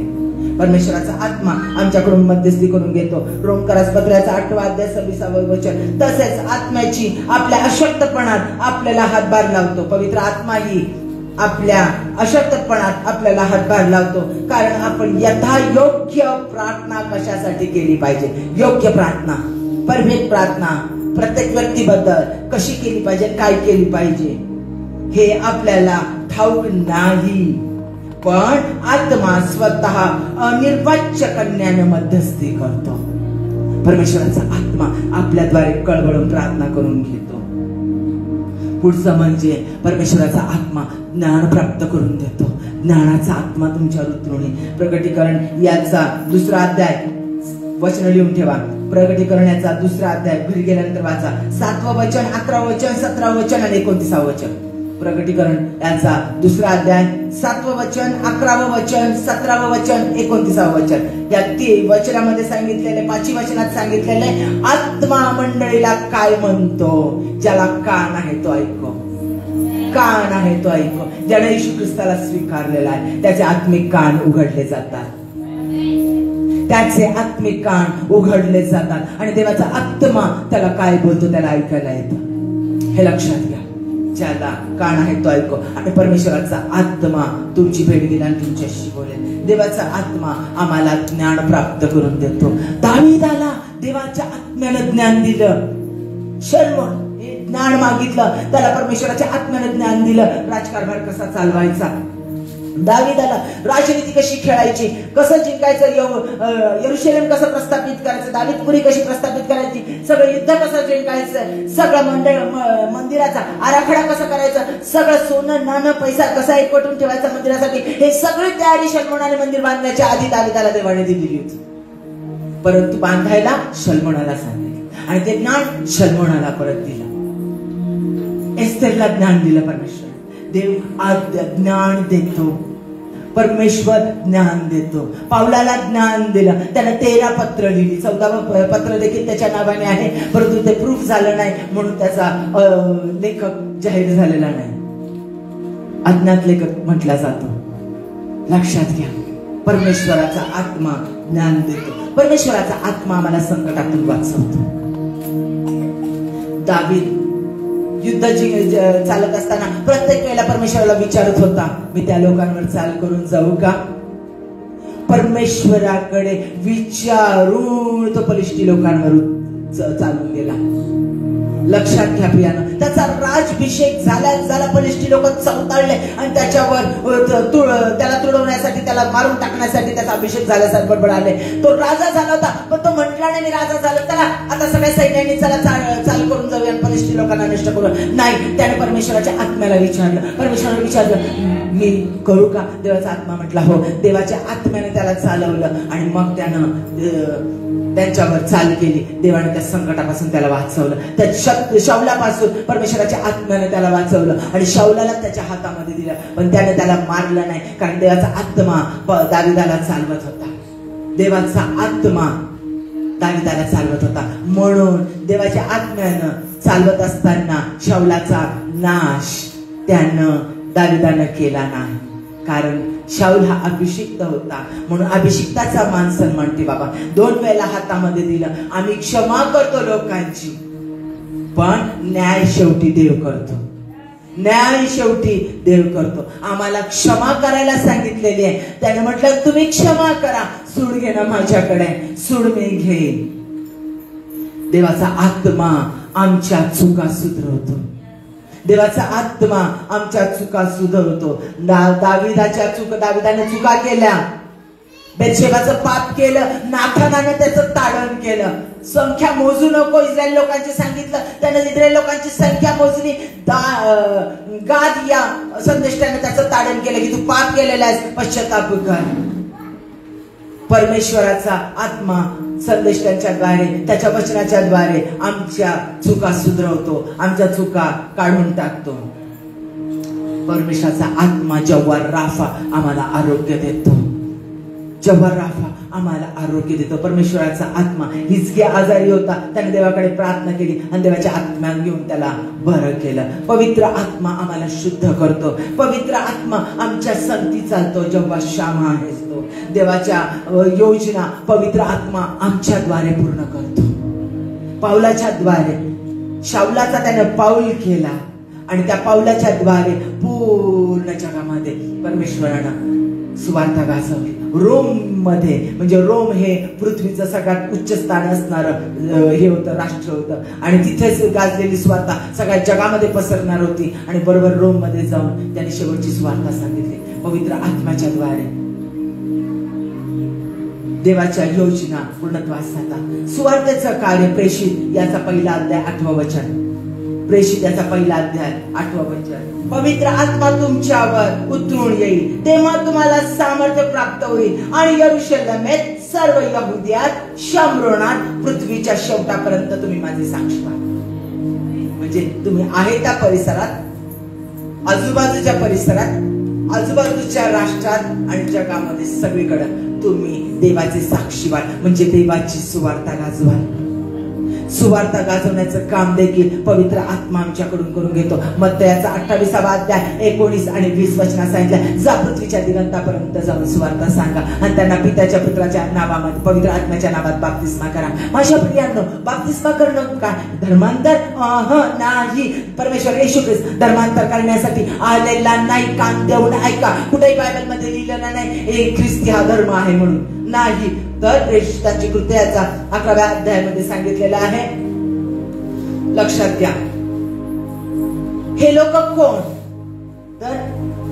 परमेश्वराचा आत्मा आमच्याकडून मध्यस्थी करून घेतो. रोमकरास पत्राचा 8वा अध्याय 26वे वचन. तसेच आत्म्याची आपल्या अशक्तपणात आपल्याला हातभार लावतो. पवित्र आत्मा ही आपल्या अशक्तपणात आपल्याला हातभार लावतो. कारण आपण यथायोग्य प्रार्थना कशासाठी केली पाहिजे? योग्य प्रार्थना, परफेक्ट प्रार्थना प्रत्येक व्यक्तीबद्दल कशी केली पाहिजे, काय केली पाहिजे हे आपल्याला ठाऊक नाही. पण आत्मा स्वतः अनिर्वाच्य कन्याने मध्यस्थी करतो. परमेश्वराचा आत्मा आपल्याद्वारे कळवळून प्रार्थना करून घेतो. पुढचं म्हणजे परमेश्वराचा आत्मा ज्ञान प्राप्त करून देतो. ज्ञानाचा आत्मा तुमच्यावर उतरून येईल. प्रकटीकरण याचा 2रा अध्याय वचन लिहून ठेवा. प्रकटीकरण याचा 2रा अध्याय घरी गेल्यानंतर वाचा. 7वं वचन, 11वं वचन, 17वं वचन आणि 29वं वचन. प्रकटीकरण याचा 2रा अध्याय 7वं वचन, 11वं वचन, 17वं वचन, 29वं वचन. या 3 वचनामध्ये सांगितलेले, 5 वचनात सांगितलेले आत्मा मंडळीला काय म्हणतो? ज्याला कान आहे तो ऐको, कान आहे तो ऐको. ज्याने येशू ख्रिस्ताला स्वीकारलेला आहे त्याचे आत्मिक कान उघडले जातात. त्याचे आत्मिक कान उघडले जातात आणि देवाचा आत्मा त्याला काय बोलतो त्याला ऐकायला येतं. हे लक्षात घ्या. ज्याला कान आहे तो ऐको. आणि परमेश्वराचा आत्मा तुमची भेट घेईल आणि तुमच्याशी बोलेल. देवाचा आत्मा आम्हाला ज्ञान प्राप्त करून देतो. दावीदाला देवाच्या आत्म्यानं ज्ञान दिलं. शलोमोन ज्ञान मागितलं, त्याला परमेश्वराच्या आत्म्यानं ज्ञान दिलं. राजकारभार कसा चालवायचा, दावीदाला राजनीती कशी खेळायची, कसं जिंकायचं, यरुशलेम कसं प्रस्थापित करायचं, दावीदपुरी कशी प्रस्थापित करायची, सगळं युद्ध कसं जिंकायचं, सगळं मंदिराचा आराखडा कसा करायचा, सगळं सोनं नाणं पैसा कसा एकवटून ठेवायचा मंदिरासाठी, हे सगळी तयारी शलोमोनाने मंदिर बांधण्याच्या आधी दावीदाला देवाने दिलेली होती. परंतु बांधायला शलोमोनाला सांगितलं आणि ते ज्ञान शलोमोनाला परत दिलं. एस्थेरला ज्ञान दिलं परमेश्वर. देव ज्ञान देतो, परमेश्वर ज्ञान देतो. पावलाला ज्ञान दिलं, त्यानं 13 पत्र लिहिली. 14वं पत्र देखील त्याच्या नावाने आहे, परंतु ते प्रूफ झालं नाही म्हणून त्याचा लेखक जाहीर झालेला नाही. अज्ञात लेखक म्हटला जातो. लक्षात घ्या, परमेश्वराचा आत्मा ज्ञान देतो. परमेश्वराचा आत्मा आम्हाला संकटातून वाचवतो. दावीद युद्ध चालत असताना प्रत्येक वेळेला परमेश्वराला विचारत होता, मी त्या लोकांवर चाल करून जाऊ का? परमेश्वराकडे विचारून तो फलिष्टी लोकांवर चालून गेला. लक्षात घ्या प्रियानो, त्याचा राजाभिषेक झाला. फलिष्टी लोक चवताळले आणि त्याच्यावर त्याला तुडवण्यासाठी, त्याला मारून टाकण्यासाठी त्याचा अभिषेक झाल्यासारखं बडबड आले. तो राजा झाला होता, पण तो म्हटला नाही मी राजा झालो, त्याला आता सगळ्या सैन्याने चला चाल करून जाऊया फलिष्टी लोकांना नष्ट करू. नाही, त्याने परमेश्वराच्या आत्म्याला विचारलं. परमेश्वराने विचारलं मी करू का? देवाचा आत्मा म्हटला हो. देवाच्या आत्म्याने त्याला चालवलं आणि मग त्यानं त्यांच्यावर चाल केली. देवाने त्या संकटापासून त्याला वाचवलं. त्या शाऊलापासून परमेश्वराच्या आत्म्याने त्याला वाचवलं आणि शाऊलाला त्याच्या हातामध्ये दिलं, पण त्याने त्याला मारलं नाही. कारण देवाचा आत्मा दावीदाला चालवत होता. देवाचा आत्मा दावीदाला चालवत होता. म्हणून देवाच्या आत्म्यानं चालवत असताना शाऊलाचा नाश त्यानं दावीदानं केला नाही. कारण शाऊल हा अभिषिक्त होता, म्हणून अभिषिक्ताचा मान सन्मान ठेवा. 2 वेळेला हातामध्ये दिलं. आम्ही क्षमा करतो लोकांची, पण न्याय शेवटी देव करतो. न्याय शेवटी देव करतो. आम्हाला क्षमा करायला सांगितलेली आहे. त्याने म्हटलं तुम्ही क्षमा करा, सूड घेणं माझ्याकडे, सूड मी घेईन. देवाचा आत्मा आमच्या चुका सुधरवतो. देवाचा आत्मा आमच्या चुका सुधारतो. दावीदाने चुका केल्या, बेतशेबाचं पाप केलं, नाथानानं त्याचं ताडण केलं. संख्या मोजू नको, इस्रायल लोकांची सांगितलं. त्यानं इस्रायल लोकांची संख्या मोजली. गाद या संदेष्टाने त्याचं ताडण केलं की तू पाप केलेला आहेस, पश्चाताप कर. परमेश्वराचा आत्मा संदेष्टांच्या द्वारे, त्याच्या वचनाच्या द्वारे आमच्या चुका सुधरवतो, आमच्या चुका काढून टाकतो. परमेश्वराचा आत्मा जेव्हा राफा आम्हाला आरोग्य देतो, जेव्हा राफा आम्हाला आरोग्य देतो. परमेश्वराचा आत्मा हिजकिया आजारी होता, त्याने देवाकडे प्रार्थना केली आणि देवाच्या आत्म्यात घेऊन त्याला बरं केलं. पवित्र आत्मा आम्हाला शुद्ध करतो. पवित्र आत्मा आमच्या संगती चालतो जेव्हा श्यामा आहेस तो. देवाच्या योजना पवित्र आत्मा आमच्याद्वारे पूर्ण करतो. पाऊलाच्या द्वारे शाऊलाचा त्याने पाऊल केला आणि त्या पाऊलाच्या द्वारे पूर्ण जगामध्ये परमेश्वरानं सुवार्ता गाजवली. रोम मध्ये, म्हणजे रोम हे पृथ्वीचं सगळ्यात उच्च स्थान असणारं हे होतं, राष्ट्र होतं. आणि तिथेच गाजलेली सुवार्ता सगळ्या जगामध्ये पसरणार होती. आणि बरोबर रोम मध्ये जाऊन त्यांनी शेवटची सुवार्ता सांगितली पवित्र आत्म्याच्या द्वारे. देवाच्या योजना पूर्णत्वास जातात. सुवार्तेचं कार्य प्रेषित याचा पहिला अध्याय 8वं वचन. प्रेषित याचा पहिला अध्याय 8वं वचन. पवित्र आत्मा तुमच्यावर उतरून येईल, तेव्हा तुम्हाला सामर्थ्य प्राप्त होईल आणि यरूशलेमेत, सर्व यहुदियात, शमरोनात, पृथ्वीच्या शेवटापर्यंत तुम्ही माझे साक्षी व्हाल. म्हणजे तुम्ही आहे त्या परिसरात, आजूबाजूच्या परिसरात, आजूबाजूच्या राष्ट्रात आणि जगामध्ये सगळीकडे तुम्ही देवाचे साक्षी व्हाल. म्हणजे देवाची सुवार्ता गाजवाल. सुवार्ता गाजवण्याचं काम देखील पवित्र आत्मा आमच्याकडून करून घेतो. मत्तयाचा 28वा अध्याय 19 आणि 20 वचनात सांगितलं, जा पृथ्वीच्या दिगंतापर्यंत जाऊन सुवार्ता सांगा आणि त्यांना पित्याच्या पुत्राच्या नावामध्ये पवित्र आत्म्याच्या नावात बाप्तिस्मा करा. माझ्या प्रियांनो, बाप्तिस्मा करणं काय धर्मांतर नाही. परमेश्वर येशू ख्रिस्त धर्मांतर करण्यासाठी आलेला नाही. कान देऊन ऐका, कुठेही बायबल मध्ये लिहिलं नाही ख्रिस्ती हा धर्म आहे म्हणून नाही. तर प्रेषितांची कृत्याचा 11व्या अध्यायामध्ये सांगितलेलं आहे. लक्षात घ्या, हे लोक कोण? तर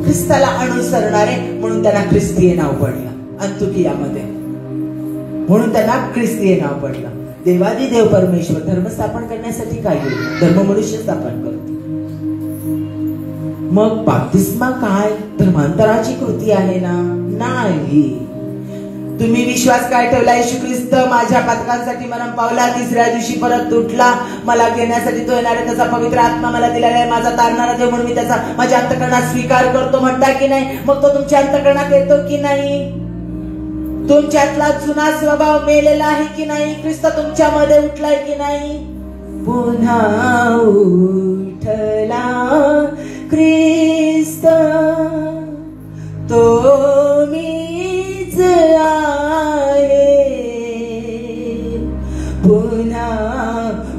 ख्रिस्ताला अनुसरणारे, म्हणून त्यांना ख्रिस्तीय नाव पडलं. अंतुकियामध्ये म्हणून त्यांना ख्रिस्तीय नाव पडलं. देवादिदेव परमेश्वर धर्म स्थापन करण्यासाठी काय केलं? धर्म मनुष्य स्थापन करतो. मग बाप्तिस्मा काय धर्मांतराची कृती आहे ना? नाही. तुम्ही विश्वास काय ठेवला? येशू ख्रिस्त माझ्या पातकांसाठी मरण पावला, तिसऱ्या दिवशी परत उठला, मला घेण्यासाठी तो येणार आहे. त्याचा पवित्र आत्मा मला दिलेला आहे. माझा तारणारा देव म्हणून मी त्याचा माझ्या अंतःकरणात स्वीकार करतो म्हणता की नाही? मग तो तुमच्या अंतःकरणात येतो की नाही? तुमच्यातला जुना स्वभाव मेलेला आहे की नाही? ख्रिस्त तुमच्यामध्ये उठलाय की नाही? पुन्हा उठला ख्रिस्त, तो मीच आहे. पुन्हा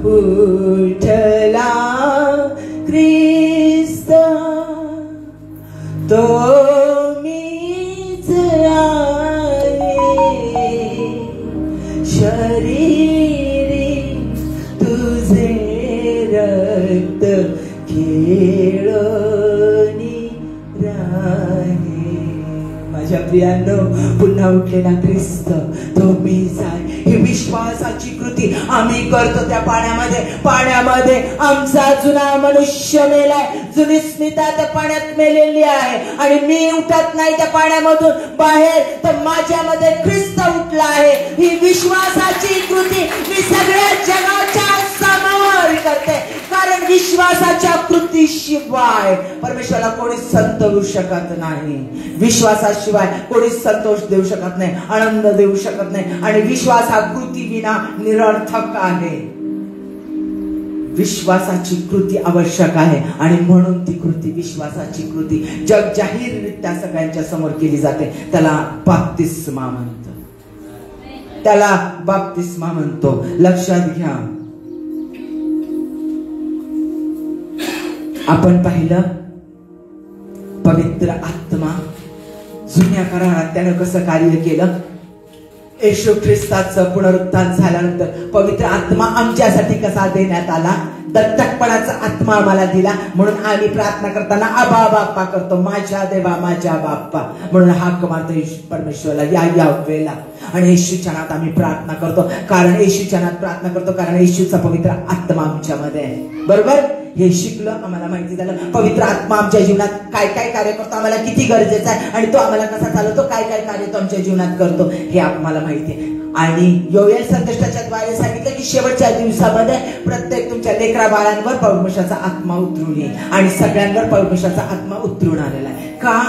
उठला ख्रिस्त, तो मीच आहे. शरीरी तुझे रक्त खेळणी राहे. माझ्या प्रियांनो, पुन्हा उठलेला ख्रिस्त तो मीच आहे. ही विश्वासाची कृती आम्ही करतो त्या पाण्यामध्ये आमचा जुना मनुष्य मेलाय. जुनी स्मिता त्या पाण्यात मेलेली आहे आणि मी उठत नाही त्या पाण्यामधून बाहेर, तर माझ्यामध्ये ख्रिस्त उठला आहे. ही विश्वासाची कृती मी सगळ्या जगाच्या समोर करते, कारण विश्वासाच्या कृतीशिवाय परमेश्वराला कोणीच संतोषू शकत नाही. विश्वासाशिवाय कोणीच संतोष देऊ शकत नाही, आनंद देऊ शकत नाही. आणि विश्वास हा कृती विना निरर्थक आहे. विश्वासाची कृती आवश्यक आहे आणि म्हणून ती कृती, विश्वासाची कृती जग जाहीररित्या सगळ्यांच्या समोर केली जाते. त्याला बाप्तिस्मा म्हणतो. त्याला बाप्तिस्मा म्हणतो. लक्षात घ्या, आपण पाहिलं पवित्र आत्मा जुन्या करारात त्यानं कसं कार्य केलं. येशू ख्रिस्ताचं पुनरुत्थान झाल्यानंतर पवित्र आत्मा आमच्यासाठी कसा देण्यात आला? दत्तकपणाचा आत्मा आम्हाला दिला. म्हणून आम्ही प्रार्थना करताना आबा बाप्पा करतो, माझ्या देवा माझ्या बाप्पा म्हणून हाक मारतो परमेश्वरला, या यावेला. आणि येशूच्या नावात आम्ही प्रार्थना करतो, कारण येशूच्या नावात प्रार्थना करतो, कारण येशूचा पवित्र आत्मा आमच्यामध्ये आहे. बरोबर? हे शिकलं, आम्हाला माहिती झालं पवित्र आत्मा आमच्या जीवनात काय काय कार्य करतो, आम्हाला किती गरजेचा आहे आणि तो आम्हाला कसा चालवतो, काय काय कार्य तो आमच्या जीवनात करतो हे आम्हाला माहिती आहे. आणि योएल संदेशाच्या द्वारे सांगितलं की शेवटच्या दिवसामध्ये प्रत्येक तुमच्या लेकरा बाळांवर परमेश्वराचा आत्मा उतरून येईल. आणि सगळ्यांवर परमेश्वराचा आत्मा उतरून आलेला आहे. का?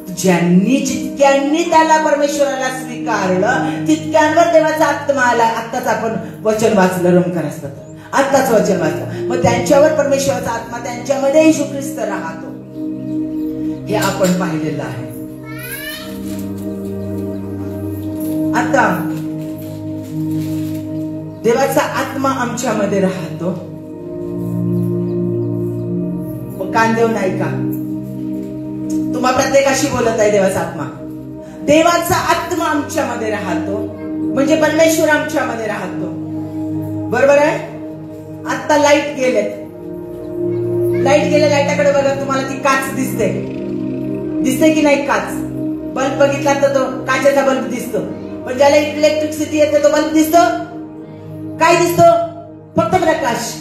जितक्यांनी त्याला परमेश्वराला स्वीकारलं तितक्यांवर देवाचा आत्मा आला. आत्ताच आपण वचन वाचलं रमकर असतात, आत्ताच वचन वाचलं. मग त्यांच्यावर परमेश्वराचा आत्मा, त्यांच्यामध्ये येशू ख्रिस्त राहतो, हे आपण पाहिलेलं आहे. आता देवाचा आत्मा आमच्यामध्ये राहतो. कान देऊन ऐका, तुम्हा प्रत्येकाशी बोलत आहे देवाचा आत्मा. देवाचा आत्मा आमच्यामध्ये राहतो म्हणजे परमेश्वर आमच्यामध्ये राहतो. बरोबर आहे? आता लाईट गेलेत, लाईट गेले, लाईटाकडे बघा, तुम्हाला ती काच दिसते, दिसते की नाही? काच बल्ब बघितला तर तो काचेचा बल्ब दिसतो, पण ज्याला इलेक्ट्रिसिटी येते तो बल्ब दिसतो, काय दिसतो? फक्त प्रकाश.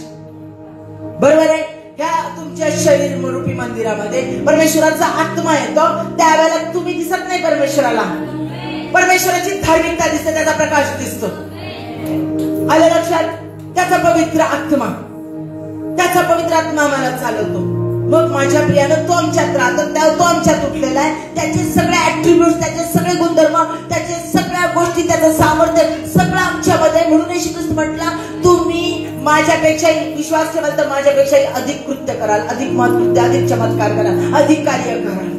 बरोबर आहे? ह्या तुमच्या शरीर रूपी मंदिरामध्ये परमेश्वराचा आत्मा येतो, त्यावेळेला तुम्ही दिसत नाही परमेश्वराला, परमेश्वराची धार्मिकता दिसते, त्याचा प्रकाश दिसतो. आलं लक्षात? त्याचा पवित्र आत्मा, त्याचा पवित्र आत्मा आम्हाला चालवतो. मग माझ्या प्रियानं तो आमच्यात राहतो, तो आमच्यात उठलेला आहे. त्याचे सगळे ऍट्रिब्यूट, त्याचे सगळे गुणधर्म, त्याचे सगळ्या गोष्टी, त्याचं सामर्थ्य सगळं आमच्यामध्ये. म्हणून येशू ख्रिस्त म्हटला, तुम्ही माझ्यापेक्षाही विश्वास ठेवाल तर माझ्यापेक्षाही अधिक कृत्य कराल, अधिक महत्कृत्य, अधिक चमत्कार कराल, अधिक कार्य कराल.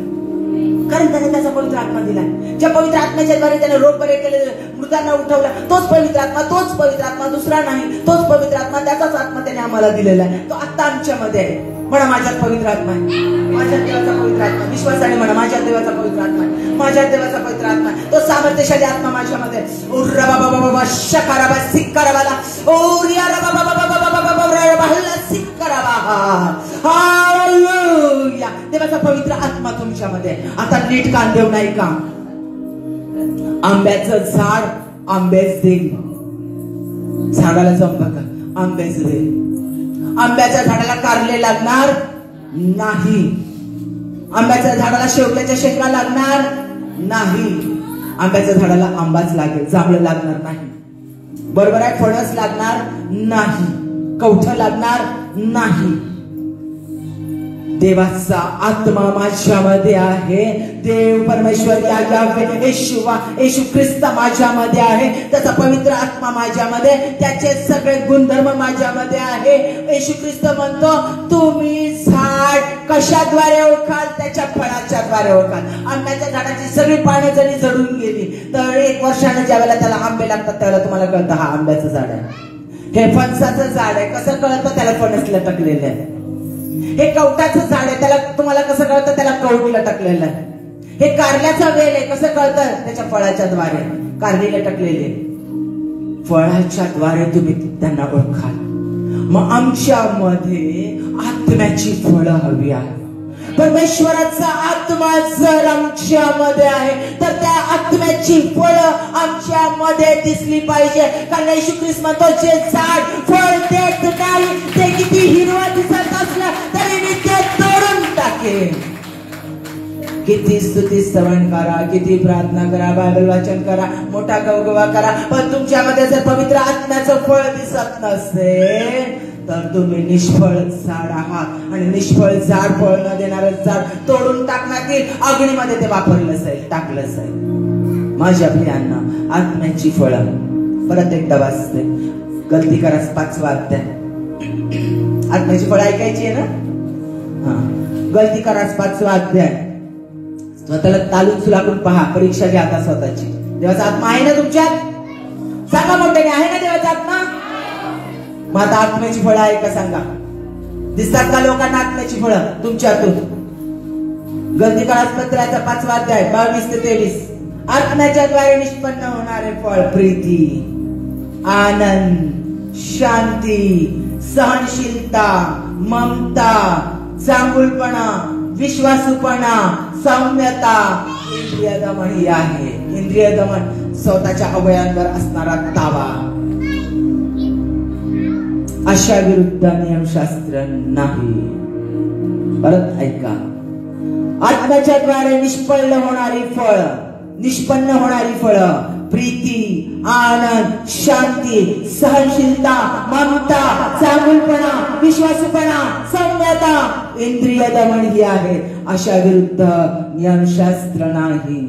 कारण त्याने त्याचा पवित्र आत्मा दिलाय. ज्या पवित्र आत्म्याच्या द्वारे त्याने रोग बरे केले, मृतांना उठवला, तोच पवित्र आत्मा, तोच पवित्र आत्मा, दुसरा नाही, तोच पवित्र आत्मा, त्याचाच आत्मा त्याने आम्हाला दिलेला आहे. तो आत्ता आमच्यामध्ये आहे. म्हणा माझ्यात पवित्र आत्मा आहे, माझ्या देवाचा पवित्र आत्मा. विश्वासाने म्हणा माझ्या देवाचा पवित्र आत्मा आहे, माझ्या देवाचा पवित्र आत्मा आहे. तो सामर्थ्यशाली आत्मा माझ्यामध्ये आहे. देवाचा पवित्र आत्मा तुमच्यामध्ये. आता नीट कान देऊन ऐका. आंब्याचं झाड आंबेच देईल. झाडाला जाऊन बघा, आंबेच देईल. आंब्याच्या झाडाला कारले लागणार नाही, आंब्याच्या झाडाला शेवग्याच्या शेंगा लागणार नाही, आंब्याच्या झाडाला आंबाच लागेल, जांभळं लागणार नाही. बरोबर आहे? फणस लागणार नाही, कवठं लागणार नाही. देवाचा आत्मा माझ्यामध्ये आहे. देव परमेश्वर येशू ख्रिस्त माझ्यामध्ये आहे. त्याचा पवित्र आत्मा माझ्यामध्ये, त्याचे सगळे गुणधर्म माझ्यामध्ये आहे. येशू ख्रिस्त म्हणतो, तुम्ही झाड कशाद्वारे ओळखाल? त्याच्या फळाच्या द्वारे ओळखाल. आंब्याच्या झाडाची सगळी पाने जरी जळून गेली तर 1 वर्षाने ज्या वेळेला त्याला आंबे लागतात त्यावेळेला तुम्हाला कळतं हा आंब्याचं झाड आहे. हे फणसाचं झाड आहे, कसं कळतं? त्याला फणस लटकलेलं आहे. हे कवटाचं झाड आहे, त्याला तुम्हाला कसं कळतं? त्याला कवट लटकलेलं आहे. हे कारल्याचा वेल आहे, कसं कळतं? त्याच्या फळाच्या द्वारे कारली लटकलेले. फळाच्या द्वारे तुम्ही त्यांना ओळखाल. मग आमच्यामध्ये आत्म्याची फळं हवी आहे. परमेश्वराचा आत्मा जर आमच्यामध्ये आहे तर त्या आत्म्याची फळं आमच्यामध्ये दिसली पाहिजे. कारण येशू ख्रिस्त म्हणतो, जे झाड फळ देत नाही ते किती हिरवं दिसत असलं तरी मी ते तोडून टाकेन. किती स्तुती स्तवन करा, किती प्रार्थना करा, बायबल वाचन करा, मोठा गवगवा करा, पण तुमच्यामध्ये जर पवित्र आत्म्याचं फळ दिसत नसेल तर तुम्ही निष्फळ झाड आहात. आणि निष्फळ झाड, फळ न देणारं झाड तोडून टाकण्यात येईल, अग्नीमध्ये ते वापरलं जाईल, टाकलं जाईल. माझ्या प्रियांना, आत्म्याची फळं परत एकदा वाचते. गलती करा 5वा अध्याय. आत्म्याची फळं ऐकायची आहे ना? हा, गलती करा 5वा अध्याय. स्वतःला तालून सुलाकून पहा, परीक्षा घ्या आता स्वतःची. देवाचा आत्मा आहे ना तुमच्यात? सांगा मोठ्याने, आहे ना देवाचा आत्मा? मग आता आत्म्याची फळं आहे का सांगा? दिसतात का लोकांना आत्म्याची फळं तुमच्यातून? गलती करा पत्राचा 5वा अध्याय 22 ते 23. आत्म्याच्या द्वारे निष्पन्न होणारे फळ प्रीती, आनंद, शांती, सहनशीलता, ममता, चांगुलपणा, विश्वासूपणा, सौम्यता, इंद्रिय दमन ही आहे. इंद्रिय दमन स्वतःच्या अवयवांवर असणारा ताबा. अशा विरुद्ध नियमशास्त्र नाही. परत ऐका, आत्म्याच्या द्वारे निष्पन्न होणारी फळ प्रीती, आनंद, शांती, सहनशीलता, ममता, चांगुलपणा, विश्वासूपणा, सौम्यता, इंद्रिय दमन ही आहे. अशा विरुद्ध नियमशास्त्र नाही.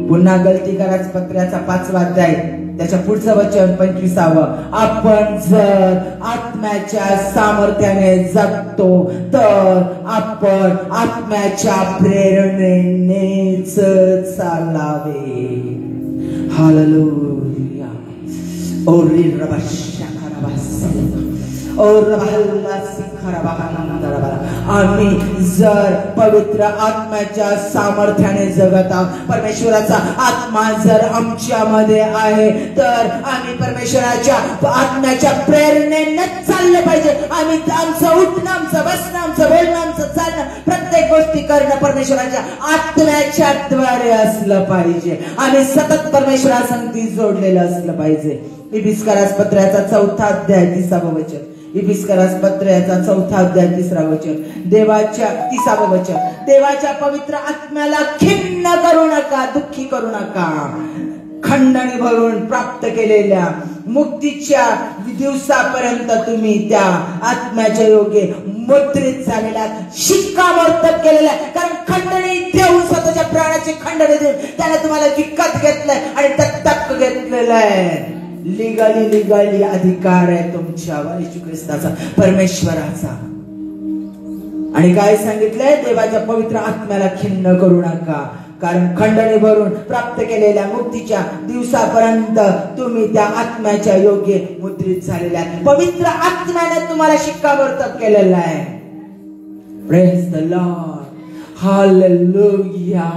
पुन्हा गलती कराच पत्राचा 5वा अध्याय त्याच्या पुढचं वचन 25वं, आपण जर आत्म्याच्या सामर्थ्याने जगतो तर आपण आत्म्याच्या प्रेरणेनेच चालावे. हालेलुया. ओरी रबाशा आम्ही जर पवित्र आत्म्याच्या सामर्थ्याने जगत आहोत, परमेश्वराचा आत्मा जर आमच्यामध्ये आहे तर आम्ही परमेश्वराच्या आत्म्याच्या प्रेरणेने चाललं पाहिजे. आम्ही आमचं उठणं, आमचं बसणं, आमचं बोलणं, आमचं चालणं, प्रत्येक गोष्टी करणं परमेश्वराच्या आत्म्याच्या द्वारे असलं पाहिजे. आम्ही सतत परमेश्वरासंगती जोडलेलं असलं पाहिजे. इफिसकारास पत्राचा 4था अध्याय 30वं वचन. इफिसकारास पत्राचा 4था अध्याय 3रं वचन. 30वं वचन. देवाच्या पवित्र आत्म्याला खिन्न करू नका, दुःखी करू नका. खंडणी भरून प्राप्त केलेल्या मुक्तीच्या दिवसापर्यंत तुम्ही त्या आत्म्याच्या योगे मुद्रित झालेल्या, शिक्कामोर्तब केलेल्या. कारण खंडणी देऊन, स्वतःच्या प्राणाची खंडणी देऊन त्याने तुम्हाला विकत घेतलंय आणि दत्तक घेतलेलं आहे. लिगली अधिकार आहे तुमच्यावर येशू ख्रिस्ताचा, परमेश्वराचा. आणि काय सांगितलंय? देवाच्या पवित्र आत्म्याला खिन्न करू नका, कारण खंडणी भरून प्राप्त केलेल्या मुक्तीच्या दिवसापर्यंत तुम्ही त्या आत्म्याच्या योगे मुद्रित झालेल्या, पवित्र आत्म्याने तुम्हाला शिक्कामोर्तब केलेला आहे. Praise the Lord. हालेलुया.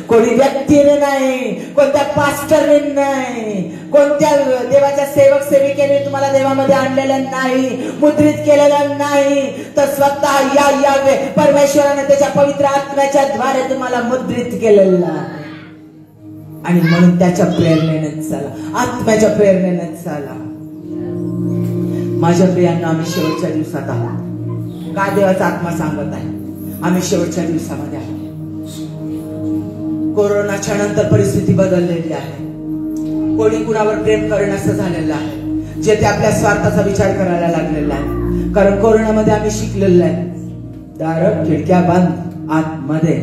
कोणी व्यक्तीने नाही, कोणत्या पास्टरने नाही, कोणत्या देवाच्या सेवक सेविकेने तुम्हाला देवामध्ये आणलेलं नाही, मुद्रित केलेलं नाही, तर स्वतः यावे परमेश्वराने त्याच्या पवित्र आत्म्याच्या द्वारे तुम्हाला मुद्रित केलेलं आहे. आणि म्हणून त्याच्या प्रेरणेनेच चाला, आत्म्याच्या प्रेरणेनेच चाला. माझ्या प्रियांना, आम्ही शेवटच्या दिवसात आहोत. का देवाचा आत्मा सांगत आहे? आम्ही शेवटच्या दिवसामध्ये आहोत. कोरोनाच्या नंतर परिस्थिती बदललेली आहे. कोणी कुणावर प्रेम करणं झालेलं आहे, जे ते आपल्या स्वार्थाचा विचार करायला लागलेला आहे. कारण कोरोनामध्ये आम्ही शिकलेलं आहे, दार खिडक्या बंद, आतमध्ये,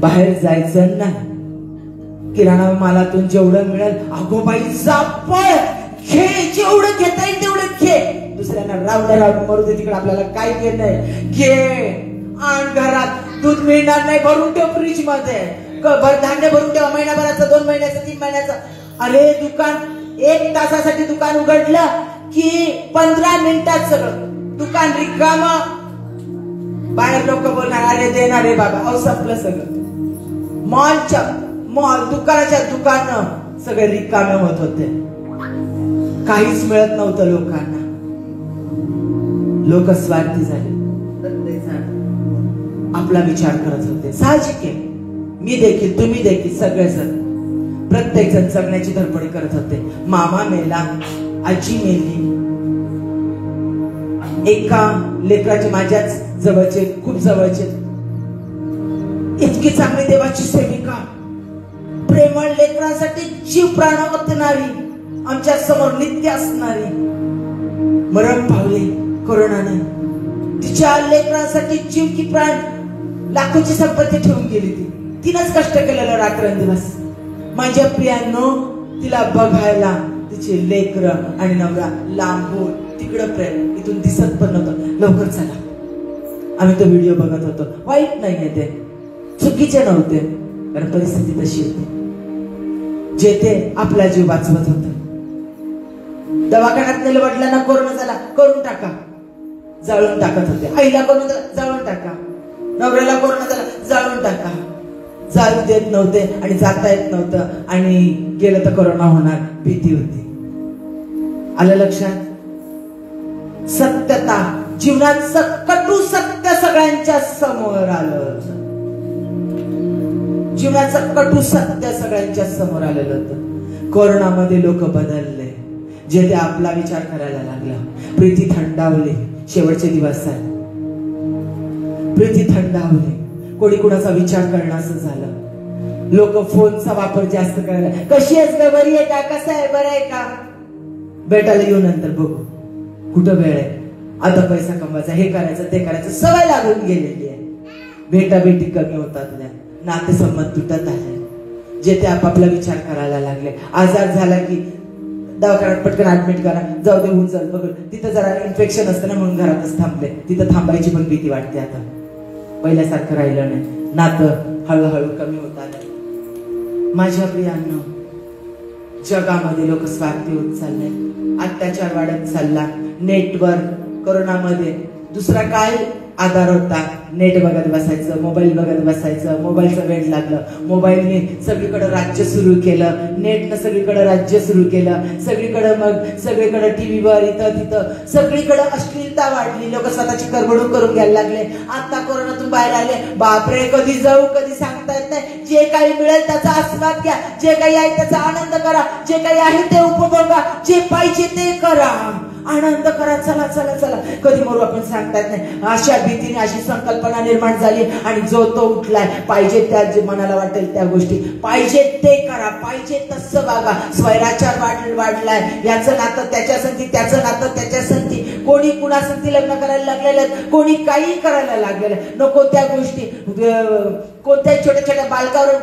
बाहेर जायचं नाही. किराणा मालातून जेवढं मिळेल, अगोबाई जापळ घे, जेवढं घेता येईल तेवढं घे. दुसऱ्यांना रावडं मरू दे तिकडे, आपल्याला काय घेणं घे. आण घरात, दूध मिळणार नाही, भरून ठेव फ्रीज मध्ये, धान्य भरून ठेवा, महिनाभराचं, 2 महिन्याचं, 3 महिन्याचं. अरे दुकान 1 तासासाठी दुकान उघडलं की 15 मिनिटात सगळं दुकान रिकाम. बाहेर लोक बोलणार, अरे देणार रे बाबा, अहो संपलं सगळं. मॉल दुकानाच्या दुकान सगळे रिकामे होत होते, काहीच मिळत नव्हतं लोकांना. लोक स्वार्थी झाले, प्रत्येक जण आपला विचार करत होते. साहजिक आहे, मी देखील, तुम्ही देखील, सगळेजण, प्रत्येक जण जगण्याची धडपड करत होते. मामा मेला, आजी मेली. एका लेकराचे, माझ्याच जवळचे, खूप जवळचे, इतकी चांगली देवाची सेविका, प्रेमळ, लेकरांसाठी जीव प्राण ओतणारी, आमच्या समोर नित्य असणारी, मरण पावली कोरोनाने. तिच्या लेकरांसाठी जीव की प्राण, लाखोची संपत्ती ठेवून गेली. तिनंच कष्ट केलेलं रात्रंदिवस. माझ्या प्रियांनो, तिला बघायला तिचे लेकर आणि नवरा लांबून तिकडं प्रेम, इथून दिसत पण नव्हतं. लवकर चला. आम्ही तो व्हिडिओ बघत होतो. वाईट नाहीये ते, चुकीचे नव्हते, कारण परिस्थिती तशी होती. जे ते आपला जीव वाचवत होत. दवाखान्यात नेलं, वडिलांना कोरोना झाला, करून टाका, जाळून टाकत होते. आईला कोरोना झाला, जाळून टाका. नवऱ्याला कोरोना झाला, जाळून टाका. जाऊ देत नव्हते आणि जाता येत नव्हतं, आणि गेलं तर कोरोना होणार, भीती होती. आलं लक्षात? सत्यता, जीवनाचं कटू सत्य सगळ्यांच्या समोर आलं होतं. जीवनाचं कटू सत्य सगळ्यांच्या समोर आलेलं होतं. कोरोनामध्ये लोक बदलले, जे ते आपला विचार करायला लागला. प्रीती थंडावली. शेवटचे दिवस आहेत. प्रीती थंडावली. कोणी कुणाचा विचार करण्याचं झालं. लोक फोनचा वापर जास्त करायला. कशी आहेस ग, बरी आहे का, कसं आहे, बरं आहे का, भेटायला येऊ नंतर बघू, कुठं वेळ आहे, आता पैसा कमवायचा, हे करायचं ते करायचं, सवय लागून गेलेली आहे. भेटाभेटी कमी होतात, नातेसंबंध तुटत आले. जे ते आपापला विचार करायला लागले. आजार झाला की दवाखान्यात पटकन ऍडमिट करा, जाऊ दे होऊन जाईल बघ, तिथं जरा इन्फेक्शन असतं ना म्हणून घरातच थांबले. तिथं थांबायची पण भीती वाटते. आता पहिल्यासारखं राहिलं नाही. नातं हळूहळू कमी होत आलं. माझ्या प्रियांनो, जगामध्ये लोक स्वार्थी होत चालले, अत्याचार वाढत चालला. नेटवर्क, कोरोनामध्ये दुसरा काय आधार होता? नेट बघत बसायचं, मोबाईल बघत बसायचं. मोबाईलचं वेड लागलं. मोबाईलने सगळीकडे राज्य सुरू केलं, नेटनं सगळीकडे राज्य सुरू केलं. सगळीकडे मग सगळीकडे टीव्हीवर इथं तिथं सगळीकडे अश्लीलता वाढली. लोक स्वतःची करमणूक करून घ्यायला लागले. आता कोरोनातून बाहेर आले, बापरे कधी जाऊ कधी सांगता येत नाही. जे काही मिळेल त्याचा आस्वाद घ्या, जे काही आहे त्याचा आनंद करा, जे काही आहे ते उपभोगा, जे पाहिजे ते करा, आनंद करा, चला चला चला. कधी मरू आपण सांगता येत नाही. अशा भीतीने अशी संकल्पना निर्माण झाली आणि जो तो उठलाय. पाहिजे त्या जे मनाला वाटेल त्या गोष्टी पाहिजे ते करा, पाहिजे तसं वागा. स्वैराचार वाढलाय. याचं नातं त्याच्या संगती, त्याचं नातं त्याच्या संगती. कोणी कुणा संगती लग्न करायला लागलेलं, कोणी काही करायला लागलेलं. नको त्या गोष्टी, कोणत्याही छोट्या छोट्या बालकावर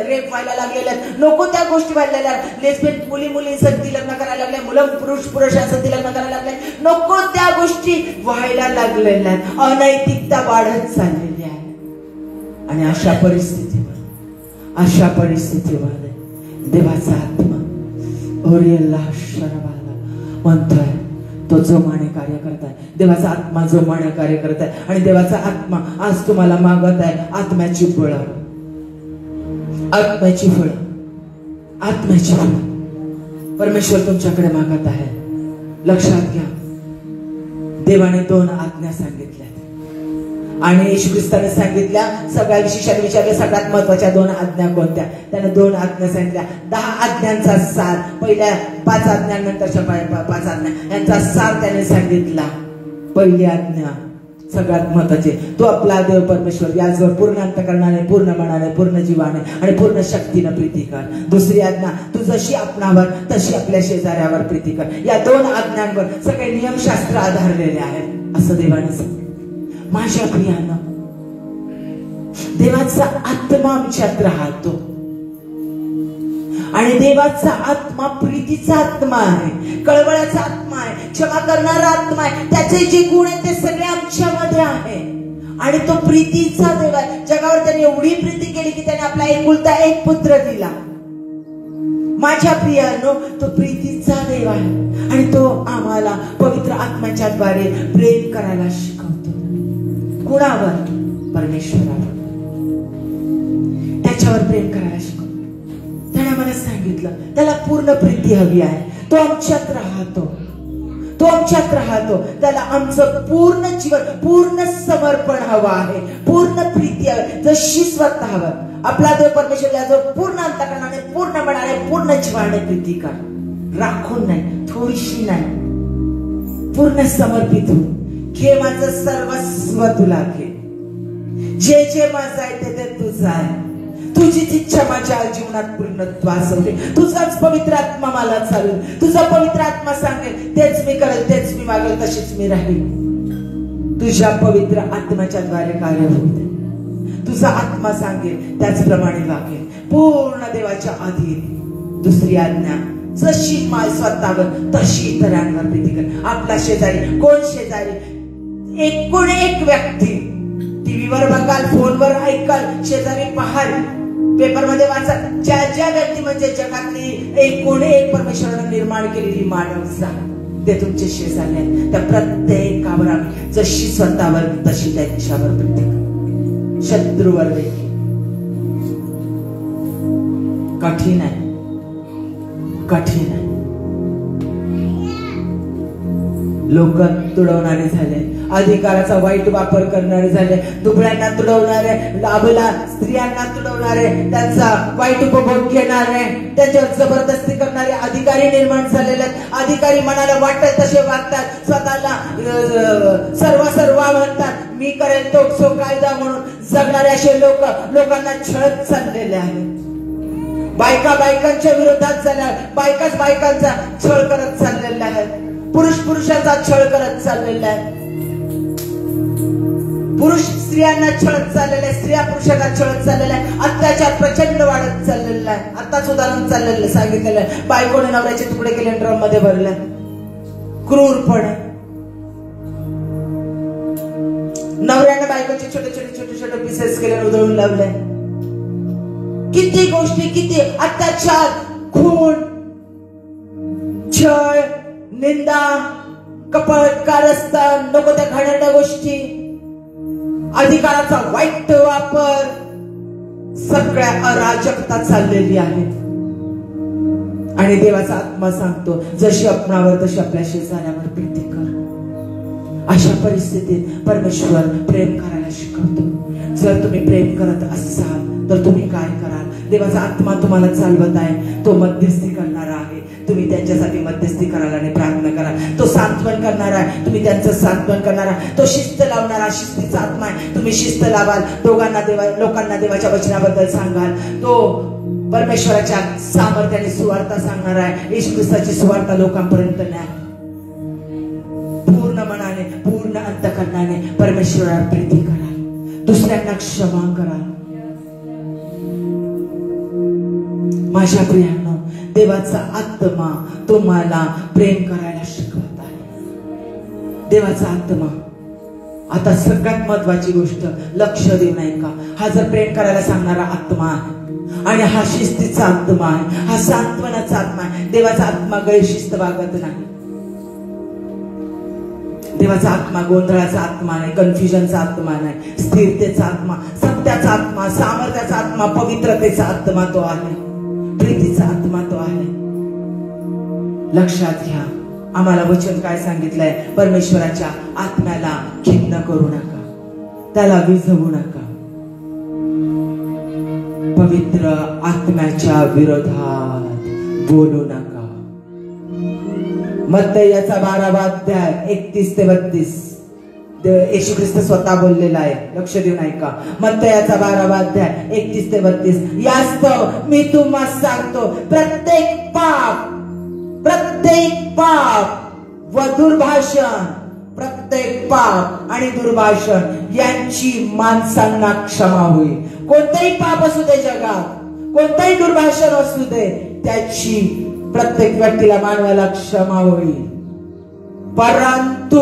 रेप व्हायला लागलेल्या, नको त्या गोष्टी व्हायला. लेस्बियन मुली संगती लग्न करायला लागल्या, मुलं पुरुषांसाठी लग्न करायला लागले. नको त्या गोष्टी व्हायला लागलेल्या. अनैतिकता वाढत चाललेली आहे. आणि अशा परिस्थितीमध्ये देवाचा आत्मा म्हणतोय, तो जोमाने कार्य करताय. देवाचा आत्मा जोमाने कार्य करताय. आणि देवाचा आत्मा आज तुम्हाला मागत आहे आत्म्याची फळं, आत्म्याची फळं, आत्म्याची फळं परमेश्वर तुमच्याकडे मागत आहे. लक्षात घ्या, देवाने 2 आज्ञा सांगितल्या आणि येशू ख्रिस्ताने सांगितल्या. सगळ्या विशेषाने विचारल्या सगळ्यात महत्वाच्या 2 आज्ञा कोणत्या? त्याने 2 आज्ञा सांगितल्या. 10 आज्ञांचा सार, पहिल्या 5 आज्ञांनंतरच्या 5 आज्ञा यांचा सार त्याने सांगितला. पहिली आज्ञा सगळ्यात महत्वाची, तो आपला देव परमेश्वर याजवळ पूर्ण अंतःकरणाने, पूर्ण मनाने, पूर्ण जीवाने आणि पूर्ण शक्तीने प्रीती कर. दुसरी आज्ञा, तू जशी आपणावर तशी आपल्या शेजाऱ्यावर प्रीती कर. या 2 आज्ञांवर सगळे नियमशास्त्र आधारलेले आहेत असं देवाने सांगितलं. माझ्या प्रियानं, देवाचा आत्मा आमच्यात राहतो आणि देवाचा आत्मा प्रीतीचा आत्मा आहे, कळवळाचा आत्मा आहे, क्षमा करणारा आत्मा आहे. त्याचे जे गुण आहेत ते सगळे आमच्यामध्ये आहे. आणि तो प्रीतीचा देव आहे. जगावर त्याने एवढी प्रीती केली की त्याने आपला एकुलता एक पुत्र दिला. माझ्या प्रियानो, तो प्रीतीचा देव आहे आणि तो आम्हाला पवित्र आत्म्याच्या द्वारे प्रेम करायला शिकवतो. कुणावर? परमेश्वरावर. त्याच्यावर प्रेम करायला शिकवतो. त्याने मला सांगितलं त्याला पूर्ण प्रीती हवी आहे. तो आमच्यात राहतो, तो आमच्यात राहतो. त्याला आमचं पूर्ण जीवन, पूर्ण समर्पण हवं आहे, पूर्ण प्रीती हवी, जशी स्वतःवर. आपला देव परमेश्वर याजवळ पूर्ण अंतःकरणाने, पूर्ण मनाने, पूर्ण जीवाने प्रीती कर. राखून नाही, थोडीशी नाही, पूर्ण समर्पित हो. घे माझं सर्वस्व तुला घे. जे जे माझं आहे ते तुझं आहे. तुझीच इच्छा माझ्या जीवनात पूर्णत्वास होते. तुझाच पवित्र आत्मा मला चालेल, तुझा पवित्र आत्मा सांगेल तेच मी करेल, तेच मी वागेल, तशीच मी राहील. तुझ्या पवित्र आत्म्याच्या द्वारे कार्य होते. तुझा आत्मा सांगेल त्याचप्रमाणे वागेल. पूर्ण देवाच्या अधीन. दुसरी आज्ञा, जशी माय स्वतःवर तशी इतरांवर प्रीती कर. आपला शेजारी, कोण शेजारी? एकूण एक व्यक्ती. टीव्हीवर बघाल, फोनवर ऐकाल, शेजारी पाहाल, पेपरमध्ये वाचा, ज्या ज्या व्यक्ती म्हणजे जगातली एकूण एक परमेश्वराने निर्माण केलेली मानवता ते तुमचे शेजारी आहेत. त्या प्रत्येकावर आम्ही जशी स्वतःवर तशी त्यांच्यावर प्रीती कर. शत्रूवर देखील कठीण आहे, कठीण आहे. लोक तुडवणारे झाले, अधिकाराचा वाईट वापर करणारे झाले, दुबळ्यांना तुडवणारे, लाभला स्त्रियांना तुडवणारे, त्यांचा वाईट उपभोग घेणारे, त्यांच्यावर जबरदस्ती करणारे अधिकारी निर्माण झालेले आहेत. अधिकारी मनाला वाटत तसे वागतात, स्वतःला सर्व म्हणतात, मी करेल तो कायदा म्हणून जगणारे असे लोक लोकांना छळत चाललेले आहेत. बायका बायकांच्या विरोधात झाल्या, बायकाच बायकांचा छळ करत चाललेला आहे, पुरुष पुरुषाचा छळ करत चाललेला आहे, पुरुष स्त्रियांना छळत चाललेला आहे, स्त्रिया पुरुषांना छळत चाललेला आहे. अत्याचार प्रचंड वाढत चाललेला आहे. आताच उदाहरण चाललेलं सांगितलेलं आहे, बायकोने नवऱ्याचे तुकडे केले, ड्रम मध्ये भरले, क्रूरपणे. नवऱ्याने बायकोचे छोटे छोटे पीसेस केले, उधळून लावले. किती गोष्टी, किती अत्याचार, खून, छळ, निंदा, कपट, कारस्थान, नको त्या घाणेरड्या गोष्टी, अधिकाराचा वाईट वापर, सगळ्या अराजकता चाललेली आहे. आणि देवाचा आत्मा सांगतो, जशी आपणावर तशी आपल्या शेजाऱ्यावर प्रीती कर. अशा परिस्थितीत परमेश्वर प्रेम करायला शिकवतो. जर तुम्ही प्रेम करत असाल तर तुम्ही काय कराल? देवाचा आत्मा तुम्हाला चालवत आहे, तो मध्यस्थी करणारा आहे. तुम्ही त्यांच्यासाठी मध्यस्थी कराल आणि प्रार्थना कराल. तो सांत्वन करणारा आहे, तुम्ही त्यांचं सांत्वन करणारा. तो शिस्त लावणारा, शिस्तीचा आत्मा आहे, तुम्ही शिस्त लावाल. लोकांना देवाच्या वचनाबद्दल सांगाल. तो परमेश्वराच्या सामर्थ्याने सुवार्ता सांगणार आहे. येशू ख्रिस्ताची सुवार्ता लोकांपर्यंत न्या. पूर्ण मनाने, पूर्ण अंतःकरणाने परमेश्वरावर प्रीती करा, दुसऱ्यांना क्षमा करा. माझ्या प्रियांनो, देवाचा आत्मा तुम्हाला प्रेम करायला शिकवत आहे. देवाचा आत्मा. आता सगळ्यात महत्वाची गोष्ट, लक्ष देऊ नये का? हा जर प्रेम करायला सांगणारा आत्मा आहे आणि हा शिस्तीचा आत्मा आहे, हा सांत्वनाचा आत्मा आहे. देवाचा आत्मा गैरशिस्त वागत नाही. देवाचा आत्मा गोंधळाचा आत्मा नाही, कन्फ्युजनचा आत्मा नाही, स्थिरतेचा आत्मा, सत्याचा आत्मा, सामर्थ्याचा आत्मा, पवित्रतेचा आत्मा तो आहे, प्रीतीचा आत्मा तो आहे. लक्षात घ्या, आम्हाला वचन काय सांगितलंय? परमेश्वराच्या आत्म्याला खिन्न करू नका, त्याला विझवू नका. पवित्र आत्म्याच्या विरोधात बोलू नका. मत्तयाचा 12वा अध्याय 31 ते 32 येशू ख्रिस्त स्वतः बोललेला आहे. लक्ष देऊन ऐका. मत्तयाचा 12वा अध्याय 31 ते 32. यास्तव मी तुम्हाला सांगतो, प्रत्येक पाप व दुर्भाषण, प्रत्येक पाप आणि दुर्भाषण यांची माणसांना क्षमा होईल. कोणतेही पाप असू दे जगात, कोणतेही दुर्भाषण असू दे, त्याची प्रत्येक व्यक्तीला, मानवाला क्षमा होईल. परंतु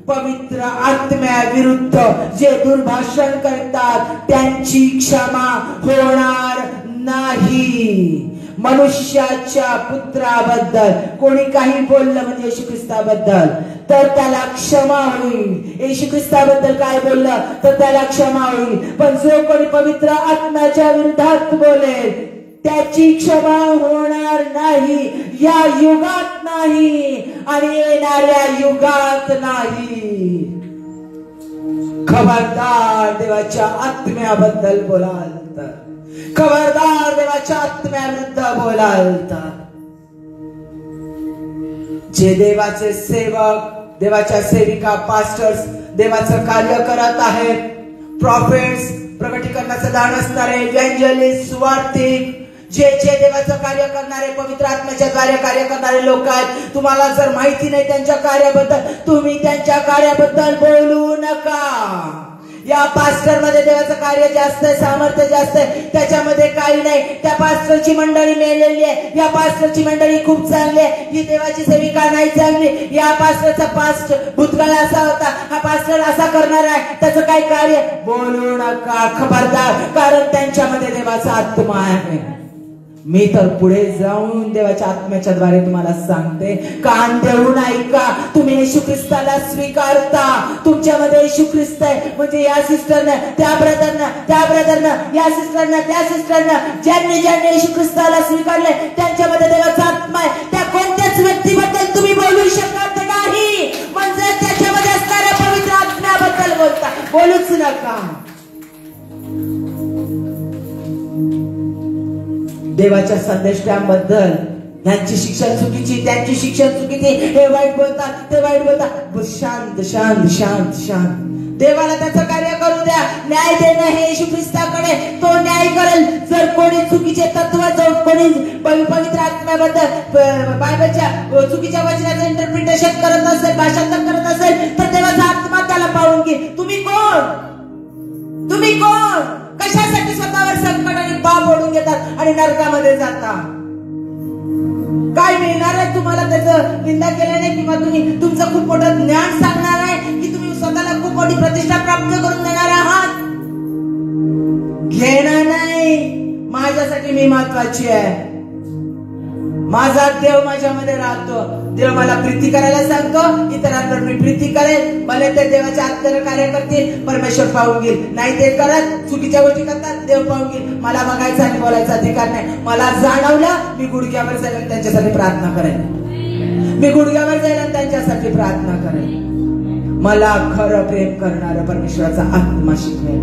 पवित्र आत्म्याविरुद्ध जे दुर्भाषण करतात त्यांची क्षमा होणार नाही. मनुष्याच्या पुत्राबद्दल कोणी काही बोललं म्हणजे येशू ख्रिस्ताबद्दल, तर त्याला क्षमा होईल. येशू ख्रिस्ताबद्दल काय बोललं तर त्याला क्षमा होईल. पण जो कोणी पवित्र आत्म्याच्या विरोधात बोलेल त्याची क्षमा होणार नाही. या युगात नाही आणि येणाऱ्या युगात नाही. खबरदार देवाच्या आत्म्याबद्दल बोलाल तर, खबरदार देवाच्या आत्म्याविरुद्ध बोलाल तर. जे देवाचे सेवक, देवाच्या सेविका, पास्टर्स देवाचं कार्य करत आहेत, प्रॉफिट्स, प्रकटीकरणाचं दान असणारे, इव्हँजलिस्ट, सुवार्तिक, जे देवाचं कार्य करणारे, पवित्र आत्म्याच्या कार्य करणारे लोक आहेत, तुम्हाला जर माहिती नाही त्यांच्या कार्याबद्दल, तुम्ही त्यांच्या कार्याबद्दल बोलू नका. या पास्टर मध्ये देवाचं कार्य जास्त आहे, सामर्थ्य जास्त आहे, त्याच्यामध्ये काही नाही. त्या पास्टरची मंडळी मेलेली आहे, या पास्टरची मंडळी खूप चांगली आहे, ही देवाची सेविका नाही चांगली. या पास्टरचा पास्ट भूतकाळ असा होता, हा पास्टर असा करणार आहे, त्याचं काय कार्य? बोलू नका, खबरदार. कारण त्यांच्यामध्ये देवाचा आत्मा आहे. मी तर पुढे जाऊन देवाच्या आत्म्याच्या द्वारे तुम्हाला सांगते, कान देऊन ऐका. तुम्ही येशू ख्रिस्ताला स्वीकारता, तुमच्यामध्ये येशू ख्रिस्त आहे. म्हणजे या सिस्टरनं, त्या ब्रदरनं, या सिस्टरनं, त्या सिस्टरनं, ज्यांनी येशू ख्रिस्ताला स्वीकारले त्यांच्यामध्ये देवाचा आत्मा आहे. त्या कोणत्याच व्यक्तीबद्दल तुम्ही बोलू शकत नाही. म्हणजे त्याच्यामध्ये असणाऱ्या पवित्र आत्म्याबद्दल बोलूच नका. देवाच्या संदेशांबद्दल यांची शिक्षण चुकीची, त्यांची शिक्षण चुकीची, हे वाईट बोलतात, ते वाईट बोलतात. शांत शांत शांत शांत. देवाला त्याचं कार्य करू द्या. न्याय देणं हे येशू ख्रिस्ताकडे, तो न्याय करेल. जर कोणी चुकीचे तत्व, जर कोणी पवित्र आत्म्याबद्दल बायबलच्या चुकीच्या वचनाचं इंटरप्रिटेशन करत असेल, भाषांतर करत असेल, तर देवाचा आत्मा त्याला पाहून घे. तुम्ही कोण? तुम्ही कोण? कशासाठी स्वतःवर संकट आणि पाप ओढून घेतात आणि नरकामध्ये जाता? काय मिळणार आहे तुम्हाला त्याचं निंदा केल्याने? किंवा तुम्ही तुमचं खूप मोठं ज्ञान सांगणार आहे की तुम्ही स्वतःला खूप मोठी प्रतिष्ठा प्राप्त करून देणार आहात? घेणार नाही. माझ्यासाठी मी महत्वाची आहे. माझा देव माझ्यामध्ये राहतो. देव मला प्रीती करायला सांगतो, इतरांवर मी प्रीती करेल. मला ते देवाच्या आत्म्याने कार्य करतील, परमेश्वर पाहून घेईल. नाही ते करत, चुकीच्या गोष्टी करतात, देव पाहून घेईल. मला बघायचा आणि बोलायचा अधिकार नाही. मला जाणवलं, मी गुडघ्यावर जाईल आणि त्यांच्यासाठी प्रार्थना करेन. मी गुडघ्यावर जाईल आणि त्यांच्यासाठी प्रार्थना करेन. मला खरं प्रेम करणारा परमेश्वराचा आत्मा शिकवेल.